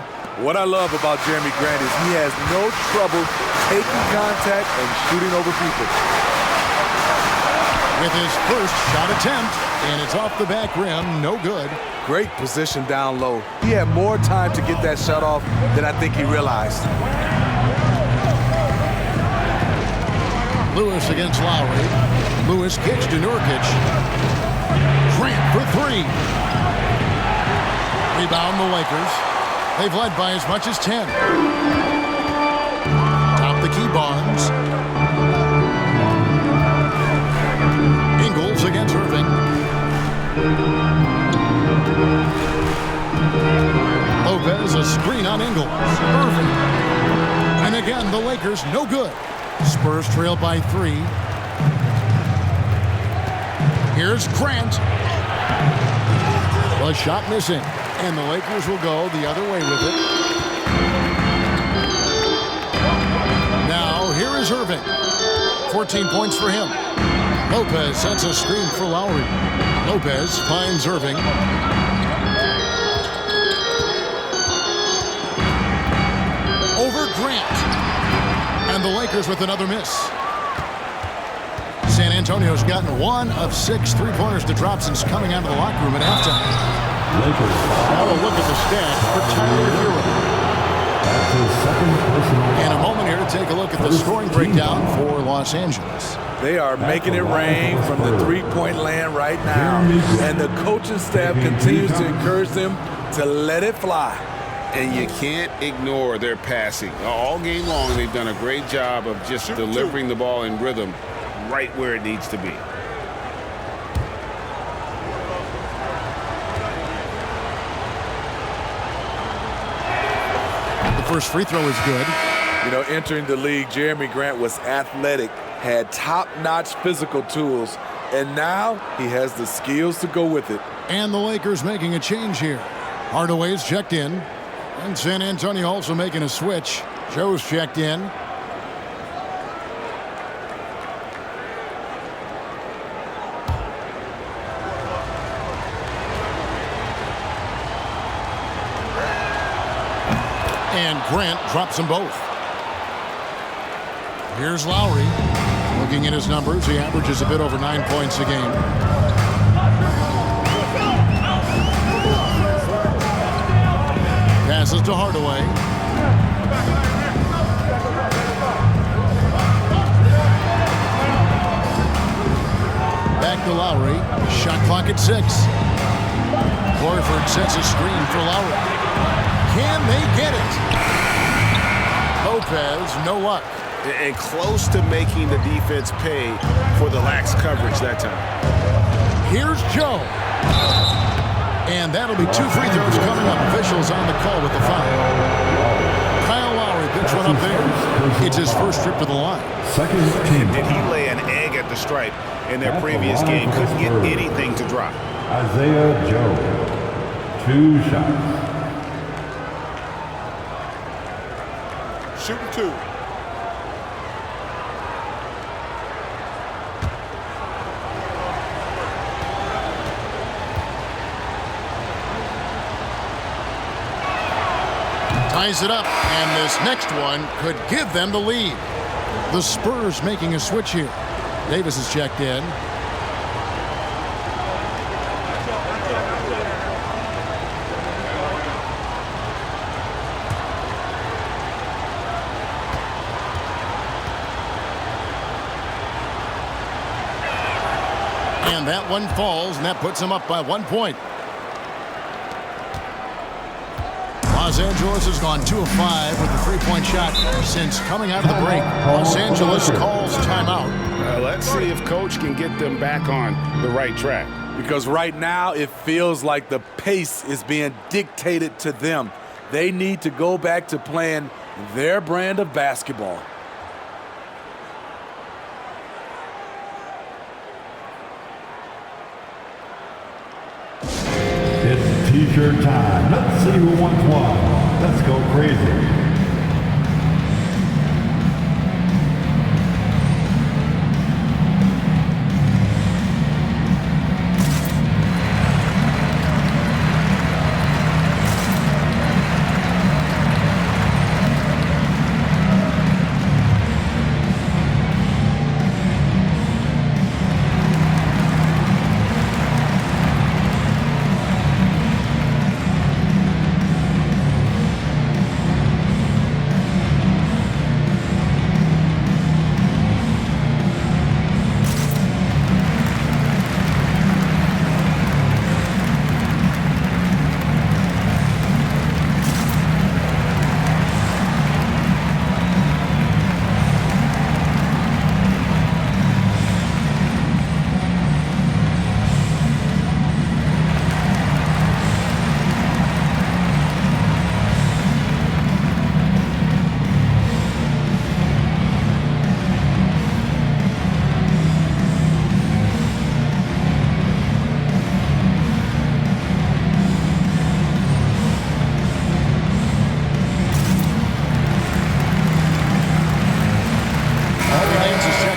What I love about Jeremy Grant is he has no trouble taking contact and shooting over people. With his first shot attempt, and it's off the back rim, no good. Great position down low. He had more time to get that shot off than I think he realized. Lewis against Lowry. Lewis kicks to Nurkic. Grant for 3. Rebound the Lakers. They've led by as much as 10. Top the key, Barnes. Ingles against Irving. Lopez, a screen on Ingles. Irving. And again, the Lakers no good. Spurs trail by 3. Here's Grant. The shot missing. And the Lakers will go the other way with it. Now, here is Irving. 14 points for him. Lopez sets a screen for Lowry. Lopez finds Irving. Over Grant. And the Lakers with another miss. San Antonio's gotten 1 of 6 three-pointers to drop since coming out of the locker room at halftime. Now a look at the stats for Tyler Hero. In a moment here to take a look at the scoring breakdown for Los Angeles. They are making it rain from the three-point land right now. And the coaching staff continues to encourage them to let it fly. And you can't ignore their passing. All game long, they've done a great job of just delivering the ball in rhythm right where it needs to be. The first free throw is good. You know, entering the league, Jeremy Grant was athletic, had top-notch physical tools, and now he has the skills to go with it. And the Lakers making a change here. Hardaway's checked in. And San Antonio also making a switch. Joe's checked in. And Grant drops them both. Here's Lowry. Looking at his numbers, he averages a bit over 9 points a game. Passes to Hardaway. Back to Lowry. Shot clock at 6. Horford sets a screen for Lowry. Can they get it? Lopez, no luck. And close to making the defense pay for the lax coverage that time. Here's Joe. And that'll be 2 free throws coming up. Officials on the call with the foul. Kyle Lowry picks one up there. It's his first trip to the line. Did he lay an egg at the stripe in their previous game? Couldn't get anything to drop. Isaiah Joe, 2 shots. Shooting 2. Ties it up, and this next one could give them the lead. The Spurs making a switch here. Davis is checked in. And that one falls, and that puts them up by 1 point. Los Angeles has gone 2 of 5 with a 3-point shot since coming out of the break. Los Angeles calls timeout. Let's see if Coach can get them back on the right track. Because right now it feels like the pace is being dictated to them. They need to go back to playing their brand of basketball. It's t-shirt time. Let's see who wants one. Let's go crazy.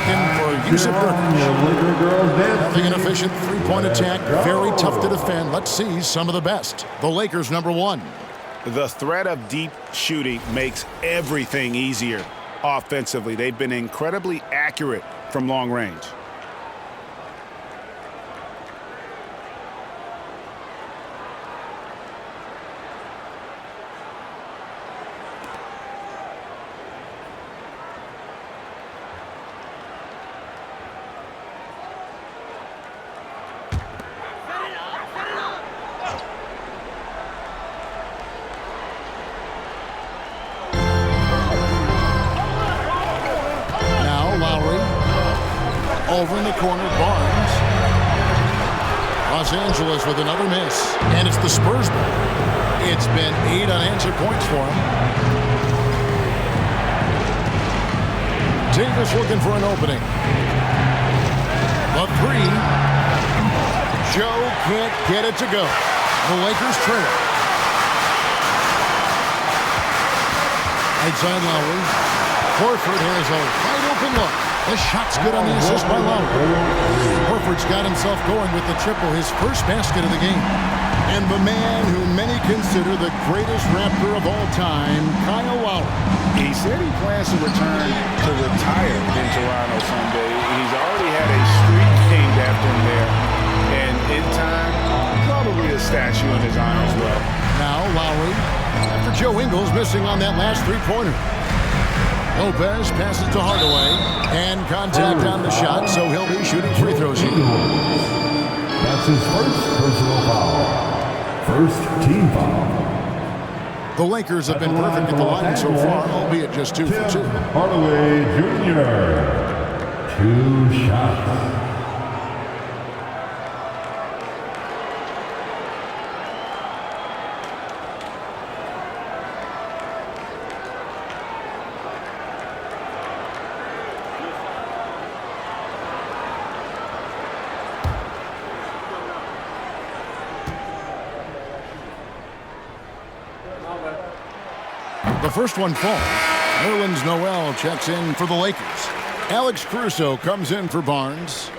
looking for Yusuf Nurkic. Nothing inefficient three-point attack. Very tough to defend. Let's see some of the best. The Lakers #1. The threat of deep shooting makes everything easier offensively. They've been incredibly accurate from long range. Over in the corner, Barnes. Los Angeles with another miss. And it's the Spurs ball. It's been 8 unanswered points for him. Davis looking for an opening. The three. Joe can't get it to go. The Lakers trail. Outside Lowry. Horford has a wide open look. The shot's good on the assist by Lowry. Horford's got himself going with the triple, his first basket of the game. And the man who many consider the greatest Raptor of all time, Kyle Lowry. He said he plans to return to retire in Toronto someday. He's already had a street named after him there. And in time, probably a statue in his honor as well. Now Lowry, after Joe Ingles missing on that last three-pointer. Lopez passes to Hardaway, and contact on the shot, so he'll be shooting free throws here. That's his first personal foul. First team foul. The Lakers have been perfect at the line so far, albeit just 2 for 2. Hardaway Jr. 2 shots. The first one falls. Nerlens Noel checks in for the Lakers. Alex Caruso comes in for Barnes.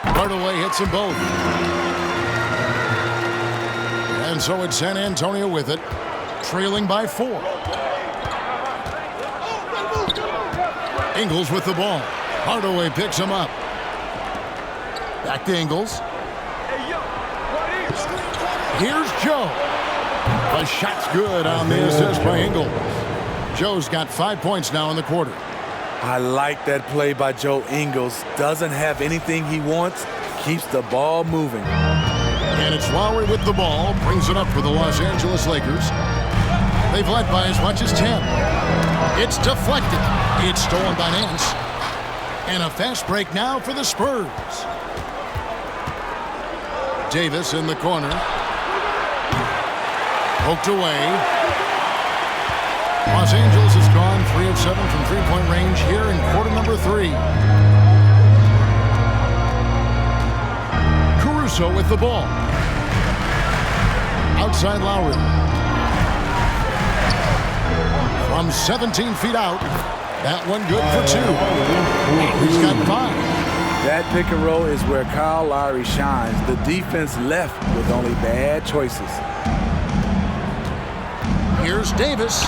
Hardaway hits them both. And so it's San Antonio with it, trailing by 4. Ingles with the ball. Hardaway picks him up. Back to Ingles. Here's Joe. The shot's good on the assist by Ingles. Joe's got 5 points now in the quarter. I like that play by Joe Ingles. Doesn't have anything he wants, keeps the ball moving. And it's Lowry with the ball, brings it up for the Los Angeles Lakers. They've led by as much as 10. It's deflected. It's stolen by Nance. And a fast break now for the Spurs. Davis in the corner. Poked away. Los Angeles has gone 3 of 7 from three-point range here in quarter number 3. Caruso with the ball. Outside Lowry. From 17 feet out. That one good for 2. He's got 5. That pick and roll is where Kyle Lowry shines. The defense left with only bad choices. Here's Davis.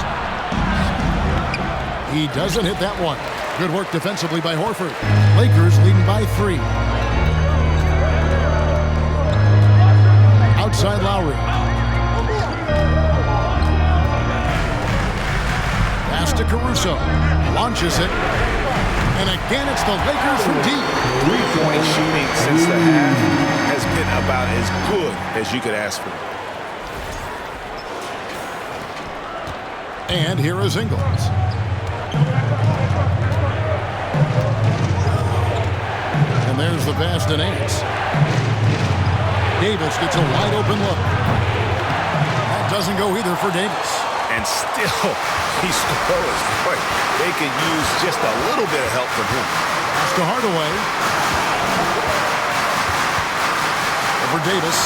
He doesn't hit that one. Good work defensively by Horford. Lakers leading by 3. Outside Lowry. Pass to Caruso. Launches it. And again, it's the Lakers from deep. Three-point shooting since the half has been about as good as you could ask for. And here is Ingles. And there's the pass to Nance. Davis gets a wide open look. doesn't go either for Davis. And still, he scores. Boy, they could use just a little bit of help from him. Pass to Hardaway. Over Davis.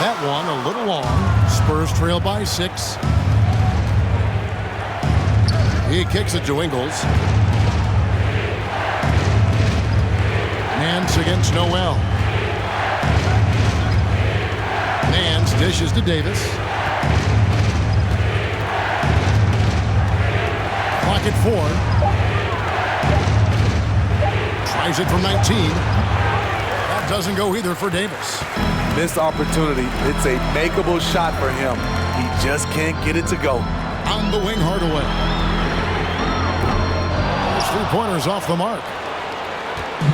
That one a little long. Spurs trail by 6. He kicks it to Ingles. Nance against Noel. Nance dishes to Davis. Clock at 4. Tries it from 19. That doesn't go either for Davis. Missed opportunity. It's a makeable shot for him. He just can't get it to go. On the wing, Hardaway. Those 3-pointers off the mark.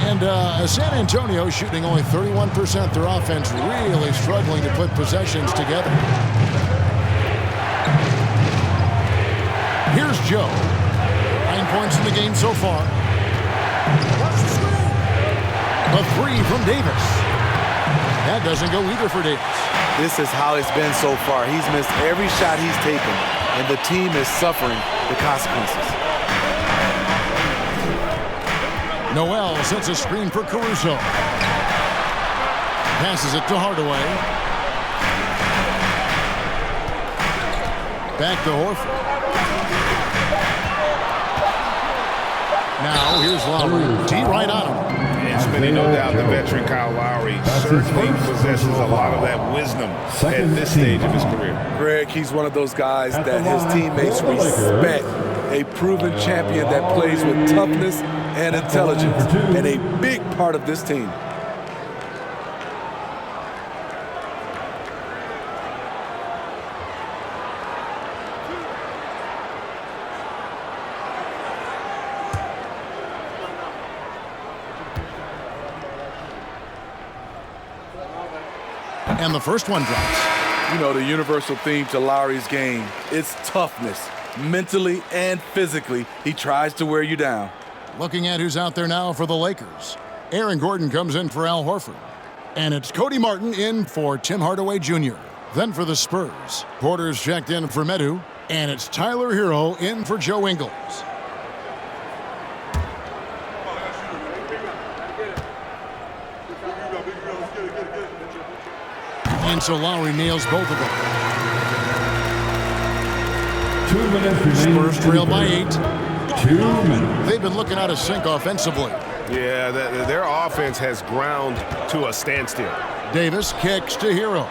And San Antonio shooting only 31%. Their offense really struggling to put possessions together. Here's Joe. 9 points in the game so far. A 3 from Davis. That doesn't go either for Davis. This is how it's been so far. He's missed every shot he's taken, and the team is suffering the consequences. Noel sets a screen for Caruso. Passes it to Hardaway. Back to Horford. Now here's Lowry. T right on him. And Smitty, no doubt the veteran Kyle Lowry certainly possesses a lot of that wisdom at this stage of his career. Greg, he's one of those guys that his teammates respect. A proven champion that plays with toughness and intelligence, and a big part of this team. And the first one drops. You know, the universal theme to Lowry's game, it's toughness. Mentally and physically, he tries to wear you down. Looking at who's out there now for the Lakers. Aaron Gordon comes in for Al Horford. And it's Cody Martin in for Tim Hardaway Jr. Then for the Spurs, Porter's checked in for Medu. And it's Tyler Hero in for Joe Ingles. And so Lowry nails both of them. 2 minutes remaining. Spurs trail by 8. 2 minutes. They've been looking out of sync offensively. Yeah, their offense has ground to a standstill. Davis kicks to Hero.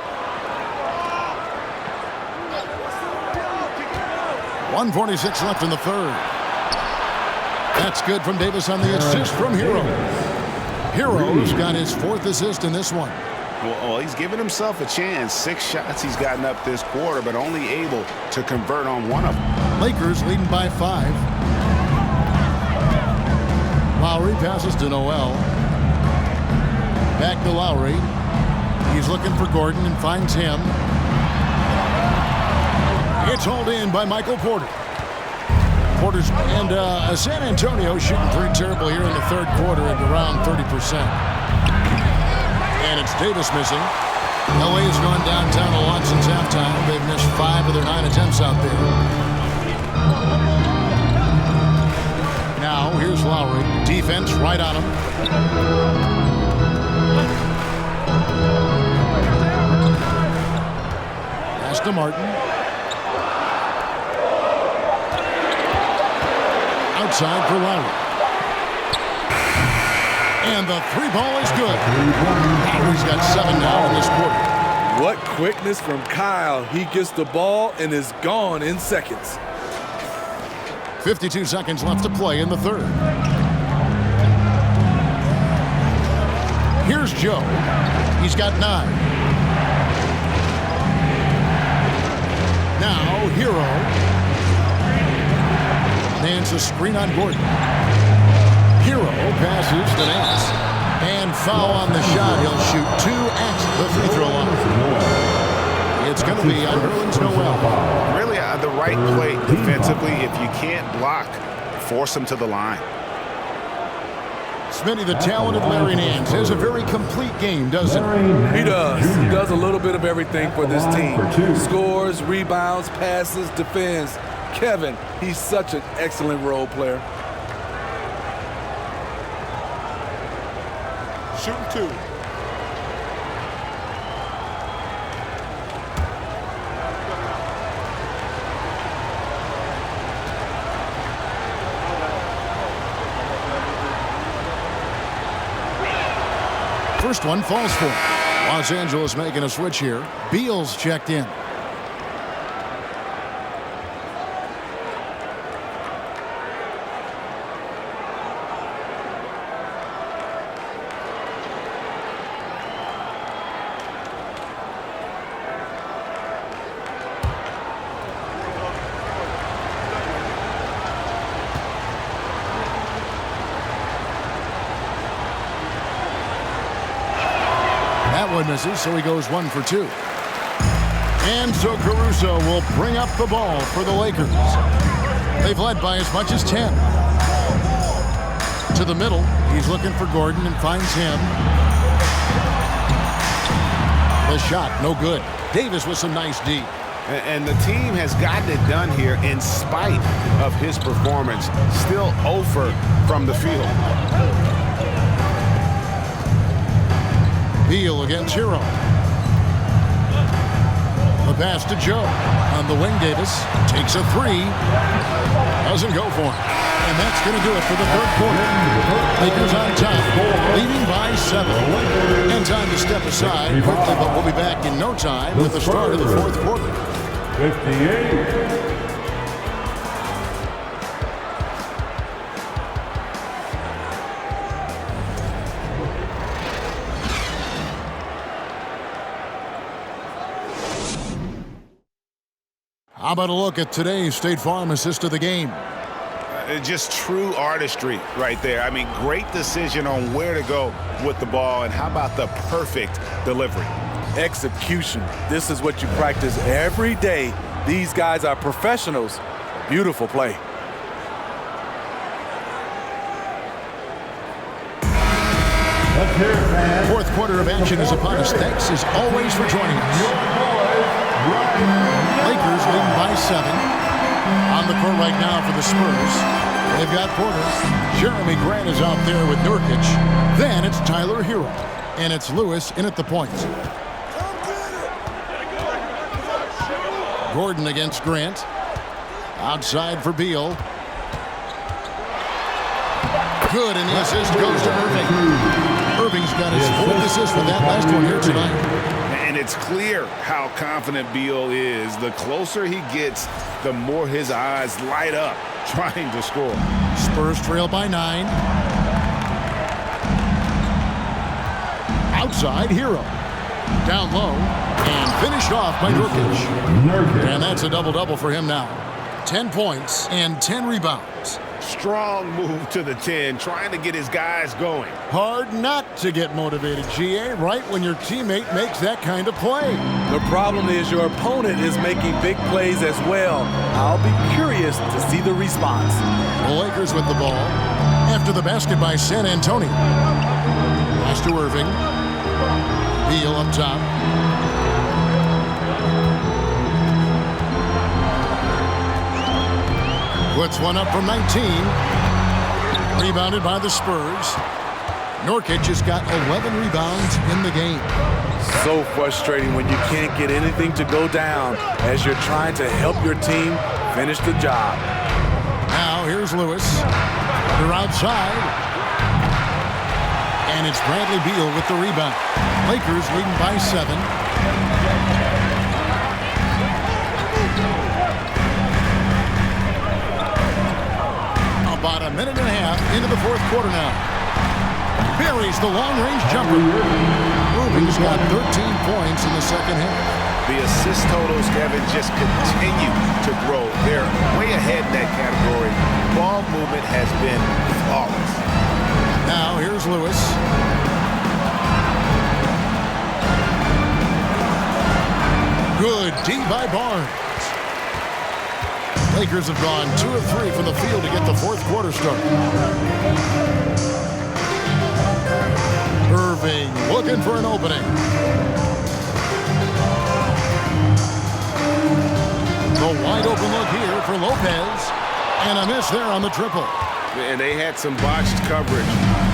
1:46 left in the third. That's good from Davis on the assist from Hero. Hero's got his 4th assist in this one. Well, he's given himself a chance. 6 shots he's gotten up this quarter, but only able to convert on one of them. Lakers leading by 5. Lowry passes to Noel. Back to Lowry. He's looking for Gordon and finds him. It's hauled in by Michael Porter. Porter's and San Antonio shooting pretty terrible here in the third quarter at around 30%. And it's Davis missing. LA's gone downtown a lot since halftime. They've missed 5 of their 9 attempts out there. Now here's Lowry. Defense right on him. Pass to Martin. Outside for Lowry. And the 3 ball is good. Lowry's got 7 now in this quarter. What quickness from Kyle. He gets the ball and is gone in seconds. 52 seconds left to play in the third. Here's Joe. He's got 9. Now Hero. Nance a screen on Gordon. Hero passes to Nance. And foul on the shot. He'll shoot 2 at the free throw line. It's going to be on Nerlens Noel. Really the right play defensively. If you can't block, force him to the line. Smitty, the talented Larry Nance has a very complete game, doesn't he? He does. He does a little bit of everything for this team. Scores, rebounds, passes, defends. Kevin, he's such an excellent role player. Shooting 2. First one falls for him. Los Angeles making a switch here. Beal's checked in. That one misses, so he goes 1 for 2. And so Caruso will bring up the ball for the Lakers. They've led by as much as 10. To the middle, he's looking for Gordon and finds him. The shot, no good. Davis with some nice D. And the team has gotten it done here in spite of his performance. Still 0 from the field. Beal against Hero. The pass to Joe. On the wing, Davis takes a 3. Doesn't go for him. And that's going to do it for the third quarter. Lakers on top, leading by 7. And time to step aside quickly, but we'll be back in no time with the start of the fourth quarter. 58. How about a look at today's State Farm assist of the game? Just true artistry right there. I mean, great decision on where to go with the ball, and how about the perfect delivery? Execution. This is what you practice every day. These guys are professionals. Beautiful play. Fourth quarter of action is upon us. Thanks as always for joining us. Lakers leading by 7. On the court right now for the Spurs. They've got Porter. Jeremy Grant is out there with Nurkic. Then it's Tyler Hero. And it's Lewis in at the point. Gordon against Grant. Outside for Beal. Good, and the assist goes to Irving. Irving's got his 4th assist with that last one here tonight. And it's clear how confident Beal is. The closer he gets, the more his eyes light up trying to score. Spurs trail by 9. Outside, Hero. Down low, and finished off by Nurkic. And that's a double-double for him now. 10 points and 10 rebounds. Strong move to the 10, trying to get his guys going. Hard not to get motivated, GA, right when your teammate makes that kind of play. The problem is your opponent is making big plays as well. I'll be curious to see the response. The Lakers with the ball after the basket by San Antonio. Pass to Irving. Beal up top. Puts one up from 19. Rebounded by the Spurs. Nurkic has got 11 rebounds in the game. So frustrating when you can't get anything to go down as you're trying to help your team finish the job. Now here's Lewis. They're outside. And it's Bradley Beal with the rebound. Lakers leading by 7. About a minute and a half into the fourth quarter now. Buries the long-range jumper. Irving's got 13 points in the second half. The assist totals, Kevin, just continue to grow. They're way ahead in that category. Ball movement has been flawless. Now here's Lewis. Good D by Barnes. Lakers have gone 2 of 3 from the field to get the fourth quarter started. Irving looking for an opening. The wide open look here for Lopez. And a miss there on the triple. And they had some botched coverage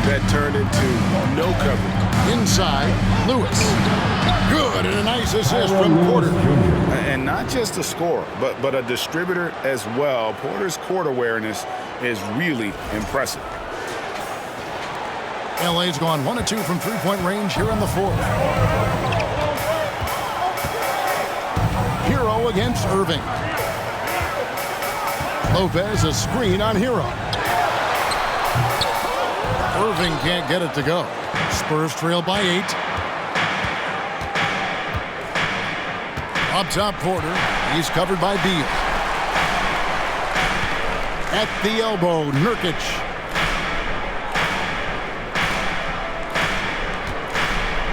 that turned into no coverage. Inside, Lewis. Good, and a nice assist from Porter. And not just a scorer, but a distributor as well. Porter's court awareness is really impressive. LA's gone 1 of 2 from three-point range here in the fourth. Hero against Irving. Lopez, a screen on Hero. Irving can't get it to go. Spurs trail by 8. Up top, Porter. He's covered by Beal. At the elbow, Nurkic.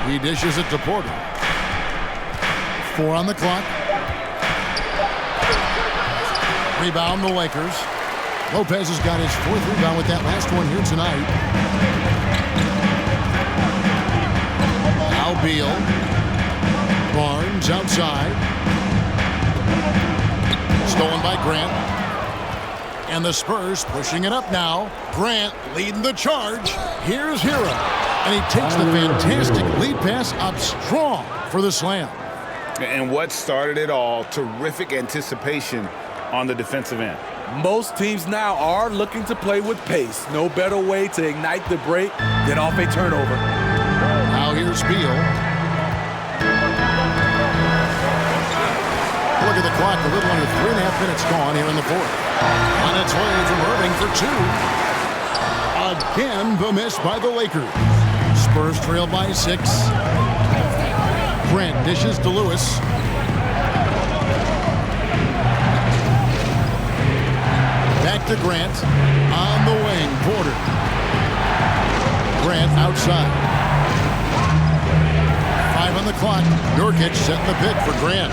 He dishes it to Porter. 4 on the clock. Rebound, the Lakers. Lopez has got his 4th rebound with that last one here tonight. Now Beal. Barnes outside. Stolen by Grant. And the Spurs pushing it up now. Grant leading the charge. Here's Hero. And he takes the fantastic lead pass up strong for the slam. And what started it all, terrific anticipation on the defensive end. Most teams now are looking to play with pace. No better way to ignite the break than off a turnover. Now here's Beal. Look at the clock, a little under 3.5 minutes gone here in the fourth. On its way from Irving for 2. Again, the miss by the Lakers. Spurs trail by 6. Grant dishes to Lewis. Back to Grant. On the wing, Porter. Grant outside. 5 on the clock. Nurkic setting the pick for Grant.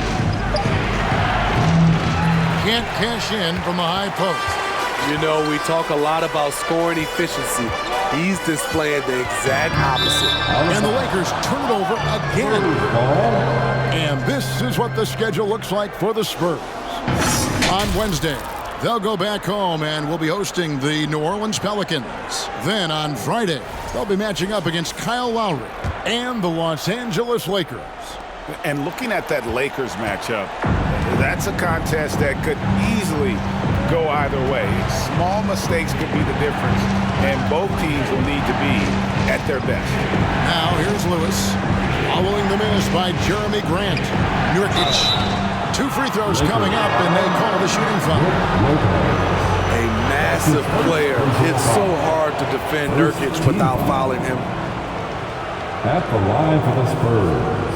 Can't cash in from the high post. You know, we talk a lot about scoring efficiency. He's displaying the exact opposite. And the Lakers turn it over again. And this is what the schedule looks like for the Spurs. On Wednesday, they'll go back home and will be hosting the New Orleans Pelicans. Then on Friday, they'll be matching up against Kyle Lowry and the Los Angeles Lakers. And looking at that Lakers matchup, that's a contest that could easily go either way. Small mistakes could be the difference, and both teams will need to be at their best. Now here's Lewis, following the miss by Jeremy Grant. Nurkic, 2 free throws coming up, and they call the shooting foul. A massive player. It's so hard to defend Nurkic without fouling him. At the line for the Spurs,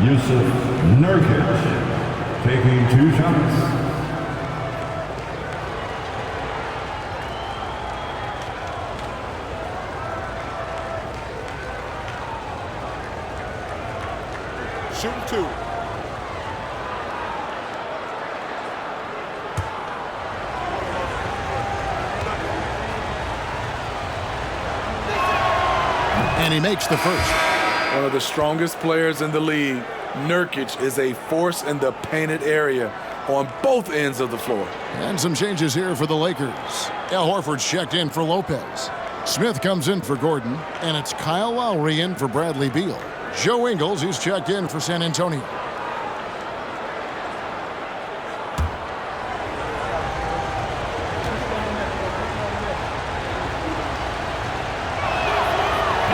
Yusuf Nurkic, taking 2 shots. Shooting 2. And he makes the first. One of the strongest players in the league, Nurkic is a force in the painted area on both ends of the floor. And some changes here for the Lakers. Al Horford's checked in for Lopez. Smith comes in for Gordon, and it's Kyle Lowry in for Bradley Beal. Joe Ingles, he's checked in for San Antonio.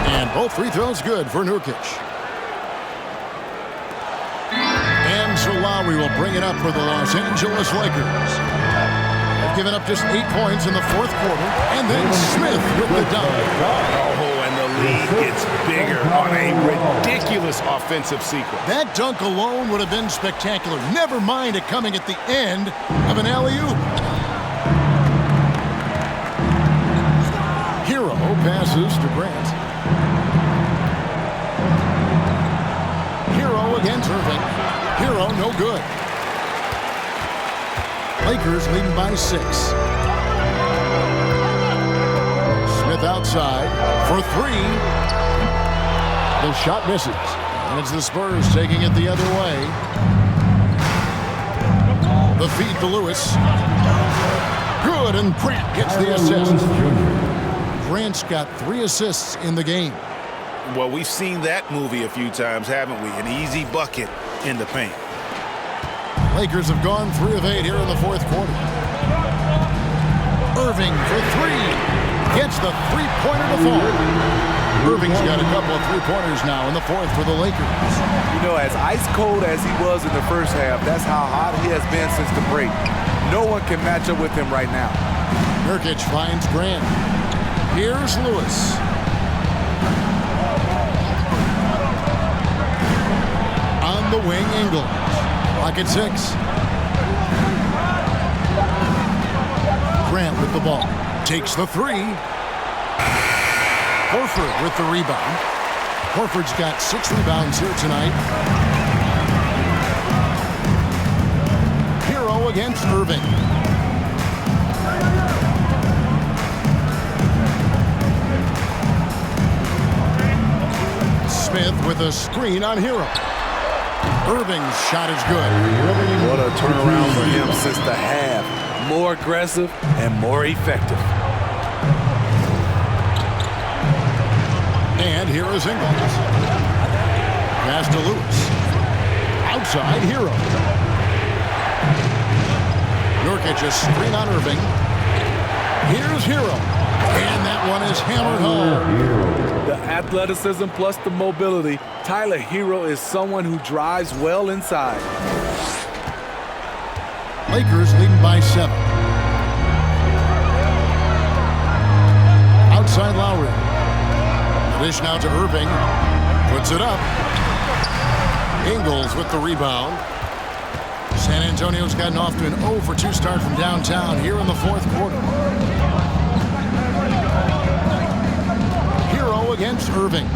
And both free throws good for Nurkic. And so Lowry will bring it up for the Los Angeles Lakers. They've given up just 8 points in the fourth quarter, and then Smith with the dunk. Oh, and the lead gets bigger on a ridiculous offensive sequence. That dunk alone would have been spectacular. Never mind it coming at the end of an alley-oop. Hero passes to Grant. Hero against Irving. Hero no good. Lakers leading by 6. Smith outside for 3. The shot misses. And it's the Spurs taking it the other way. The feed to Lewis. Good, and Grant gets the assist. Grant's got 3 assists in the game. Well, we've seen that movie a few times, haven't we? An easy bucket in the paint. Lakers have gone 3 of 8 here in the fourth quarter. Irving for 3. Gets the three-pointer to fall. Irving's got a couple of three-pointers now in the fourth for the Lakers. You know, as ice cold as he was in the first half, that's how hot he has been since the break. No one can match up with him right now. Nurkic finds Grant. Here's Lewis. On the wing, Ingles. Clock at 6. Grant with the ball. Takes the 3. Horford with the rebound. Horford's got 6 rebounds here tonight. Hero against Irving. Smith with a screen on Hero. Irving's shot is good. What a turnaround for him since the half. More aggressive and more effective. And here is Ingles. Pass to Lewis. Outside, Hero. Nurkic a screen on Irving. Here's Hero. And that one is hammered home. The athleticism plus the mobility. Tyler Hero is someone who drives well inside. Lakers leading by 7. Outside Lowry. The dish now to Irving. Puts it up. Ingles with the rebound. San Antonio's gotten off to an 0 for 2 start from downtown here in the fourth quarter. Hero against Irving.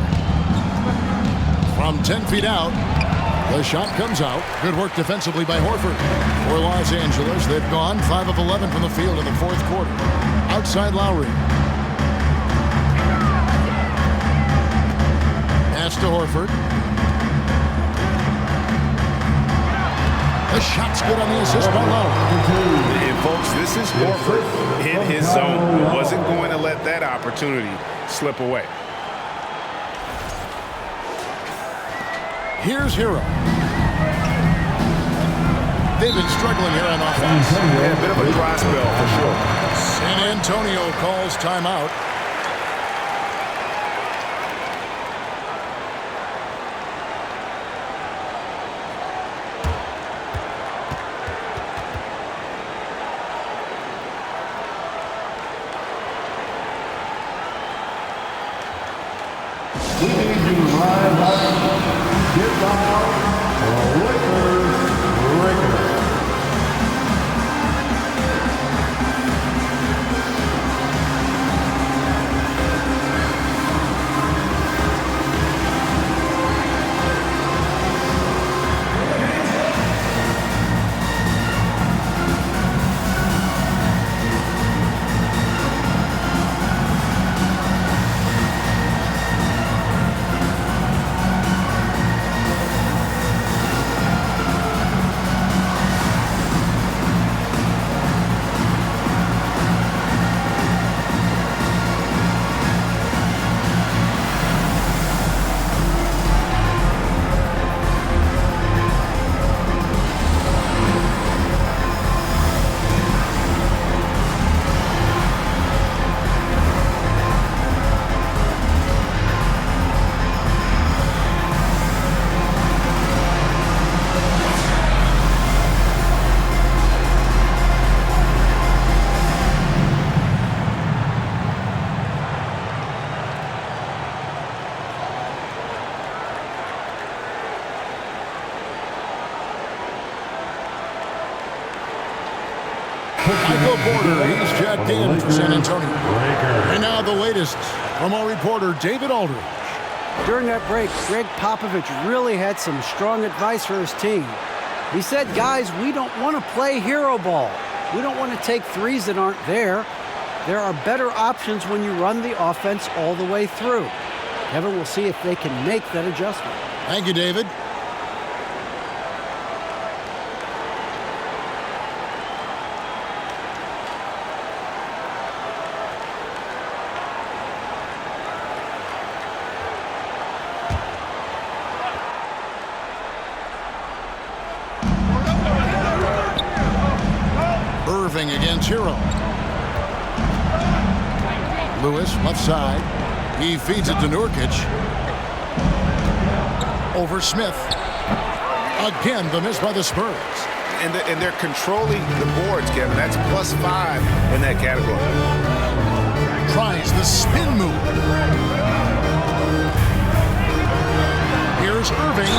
From 10 feet out, the shot comes out. Good work defensively by Horford. For Los Angeles, they've gone 5 of 11 from the field in the fourth quarter. Outside Lowry. Pass to Horford. The shot's good on the assist by Lowry. And folks, this is Horford in his zone. Wasn't going to let that opportunity slip away. Here's Hero. They've been struggling here on offense. Yeah, a bit of a dry spell for sure. San Antonio calls timeout. We need you live out. Get down. Lakers. Michael Porter, he's checked in for San Antonio. And now the latest from our reporter, David Aldridge. During that break, Greg Popovich really had some strong advice for his team. He said, guys, we don't want to play hero ball. We don't want to take threes that aren't there. There are better options when you run the offense all the way through. Kevin will see if they can make that adjustment. Thank you, David. Irving against Hero. Lewis, left side. He feeds it to Nurkic. Over Smith. Again, the miss by the Spurs. And they're controlling the boards, Kevin. That's +5 in that category. Tries the spin move. Here's Irving.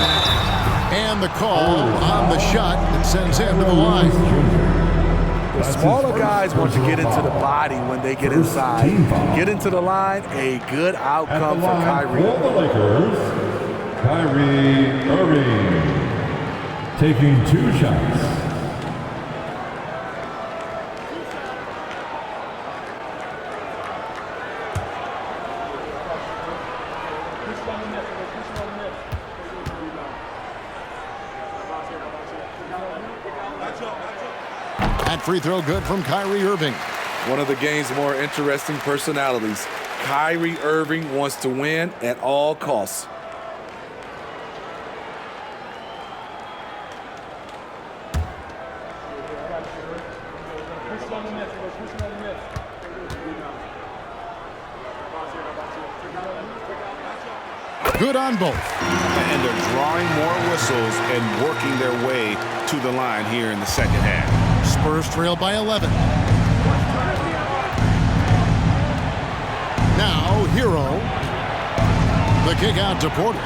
And the call on the shot that sends him to the line. The smaller guys want to get into the body when they get inside. Get into the line, a good outcome for Kyrie. For the Lakers, Kyrie Irving taking 2 shots. That free throw good from Kyrie Irving. One of the game's more interesting personalities. Kyrie Irving wants to win at all costs. Good on both. And they're drawing more whistles and working their way to the line here in the second half. Spurs trail by 11. Now, Hero. The kick out to Porter.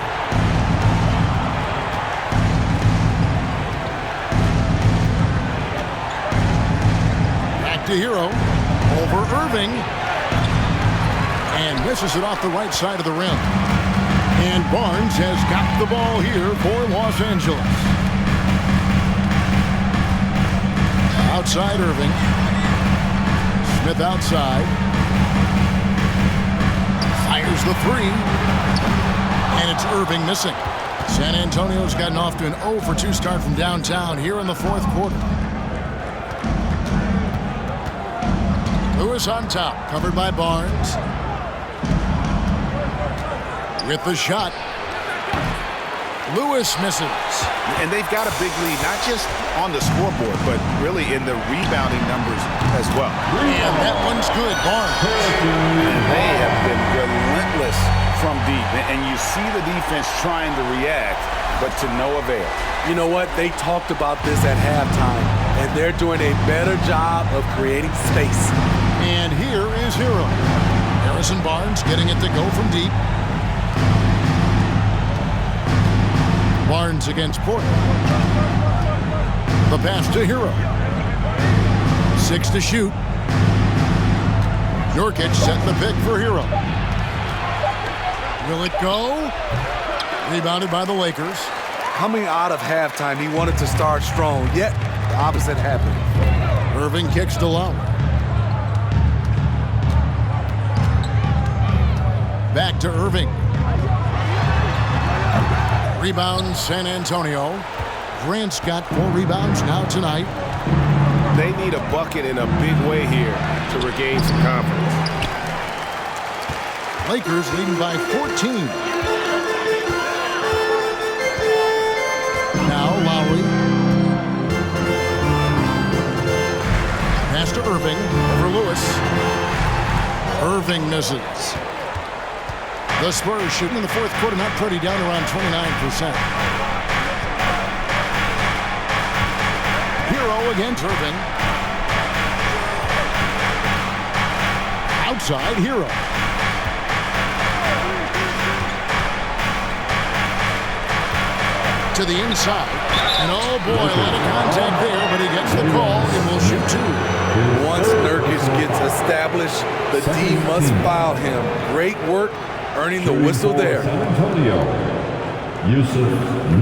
Back to Hero. Over Irving. And misses it off the right side of the rim. And Barnes has got the ball here for Los Angeles. Outside Irving. Smith outside. Fires the 3. And it's Irving missing. San Antonio's gotten off to an 0 for 2 start from downtown here in the 4th quarter. Lewis on top, covered by Barnes. With the shot. Lewis misses. And they've got a big lead, not just on the scoreboard, but really in the rebounding numbers as well. And that one's good, Barnes. And they have been relentless from deep. And you see the defense trying to react, but to no avail. You know what? They talked about this at halftime, and they're doing a better job of creating space. And here is Hero. Harrison Barnes getting it to go from deep. Barnes against Porter. The pass to Hero. 6 to shoot. Nurkic set the pick for Hero. Will it go? Rebounded by the Lakers. Coming out of halftime, he wanted to start strong, yet the opposite happened. Irving kicks to Lowry. Back to Irving. Rebounds San Antonio. Grant's got 4 rebounds now tonight. They need a bucket in a big way here to regain some confidence. Lakers leading by 14. Now Lowry. Pass to Irving over Lewis. Irving misses. The Spurs shooting in the 4th quarter, not pretty, down around 29%. Hero against Irving. Outside Hero. To the inside. And oh boy, a lot of contact there, but he gets the call and will shoot 2. Once Nurkic gets established, the D must foul him. Great work earning the whistle there. San Antonio, Yusuf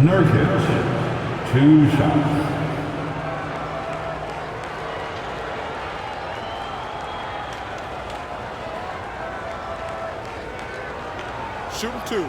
Nurkic, 2 shots. shooting 2.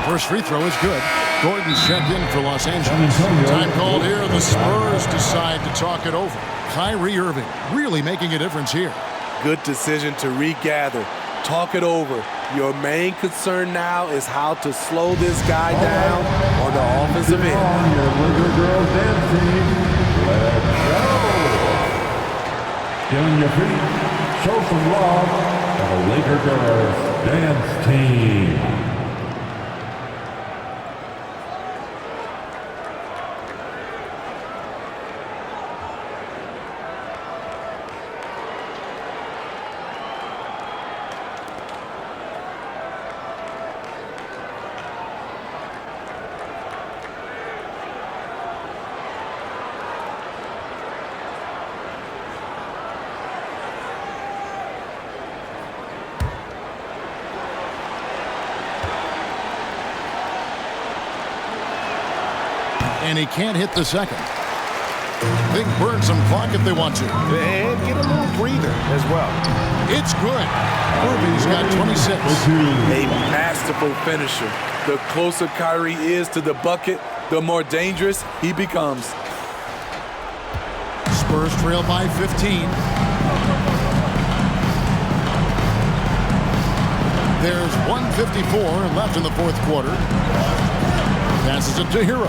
First free throw is good. Gordon's checked in for Los Angeles. Time called here. The Spurs decide to talk it over. Kyrie Irving really making a difference here. Good decision to regather. Talk it over. Your main concern now is how to slow this guy down on the offensive end. Your Laker girls dance team. Let's go. Get on your feet. Show some love for the Laker girls dance team. And he can't hit the second. They can burn some clock if they want to. And get a little breather as well. It's good. Irving's got 26. A masterful finisher. The closer Kyrie is to the bucket, the more dangerous he becomes. Spurs trail by 15. There's 1:54 left in the fourth quarter. Passes it to Hero.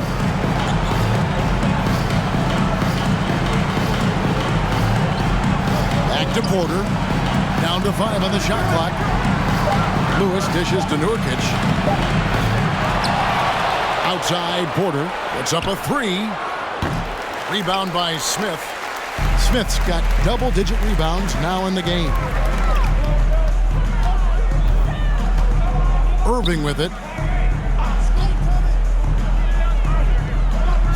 Back to Porter. Down to 5 on the shot clock. Lewis dishes to Nurkic. Outside, Porter puts up a 3. Rebound by Smith. Smith's got double-digit rebounds now in the game. Irving with it.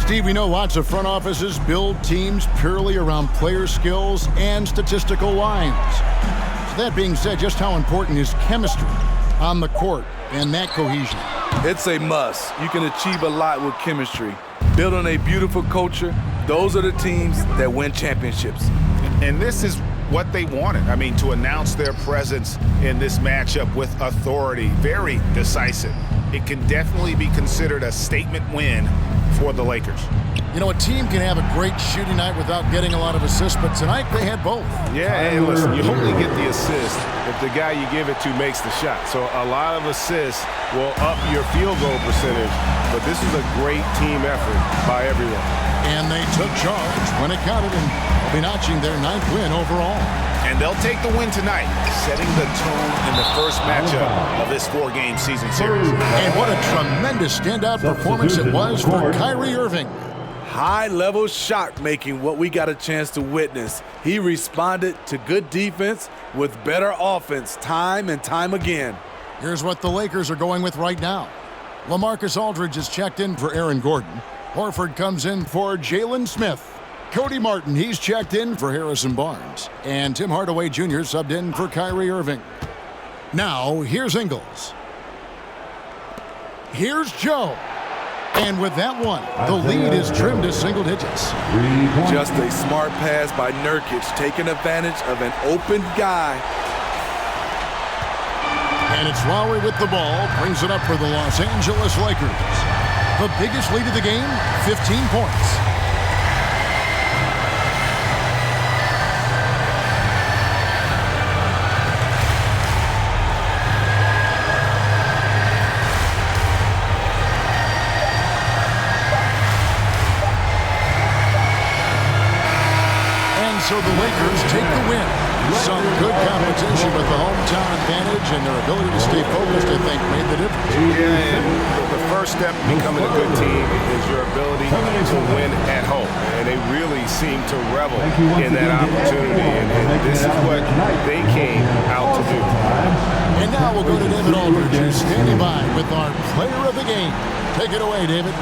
Steve, we know lots of front offices build teams purely around player skills and statistical lines. So that being said, just how important is chemistry on the court and that cohesion? It's a must. You can achieve a lot with chemistry. Build on a beautiful culture. Those are the teams that win championships. And this is what they wanted. I mean, to announce their presence in this matchup with authority, very decisive. It can definitely be considered a statement win for the Lakers. You know, a team can have a great shooting night without getting a lot of assists, but tonight they had both. Yeah, and listen, you only get the assist if the guy you give it to makes the shot. So a lot of assists will up your field goal percentage, but this is a great team effort by everyone. And they took charge when it counted, and they'll be notching their 9th win overall. And they'll take the win tonight, setting the tone in the first matchup of this 4-game season series. And what a tremendous standout performance it was for Kyrie Irving. High-level shot making, what we got a chance to witness. He responded to good defense with better offense time and time again. Here's what the Lakers are going with right now. LaMarcus Aldridge is checked in for Aaron Gordon. Horford comes in for Jalen Smith. Cody Martin, he's checked in for Harrison Barnes. And Tim Hardaway Jr. subbed in for Kyrie Irving. Now, here's Ingles. Here's Joe. And with that one, the lead is trimmed to single digits. Just a smart pass by Nurkic, taking advantage of an open guy. And it's Lowry with the ball, brings it up for the Los Angeles Lakers. The biggest lead of the game, 15 points. So the Lakers take the win. Some good competition, but the hometown advantage and their ability to stay focused, I think, made the difference. Yeah, and the first step in becoming a good team is your ability to win at home. And they really seem to revel in that opportunity. And this is what they came out to do. And now we'll go to David Aldridge, who's standing by with our player of the game. Take it away, David.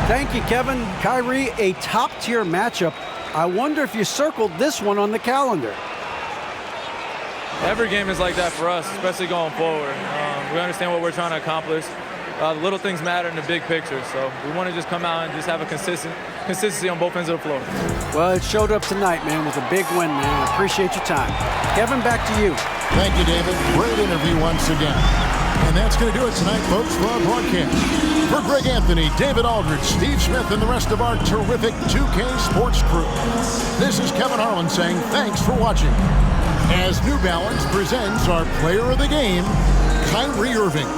Thank you, Kevin. Kyrie, a top-tier matchup. I wonder if you circled this one on the calendar. Every game is like that for us, especially going forward. We understand what we're trying to accomplish. the little things matter in the big picture. So we want to just come out and just have a consistency on both ends of the floor. Well, it showed up tonight, man, with a big win, man. I appreciate your time. Kevin, back to you. Thank you, David. Great interview once again. And that's going to do it tonight, folks, for our broadcast. For Greg Anthony, David Aldridge, Steve Smith, and the rest of our terrific 2K Sports crew, this is Kevin Harlan saying thanks for watching as New Balance presents our player of the game, Kyrie Irving.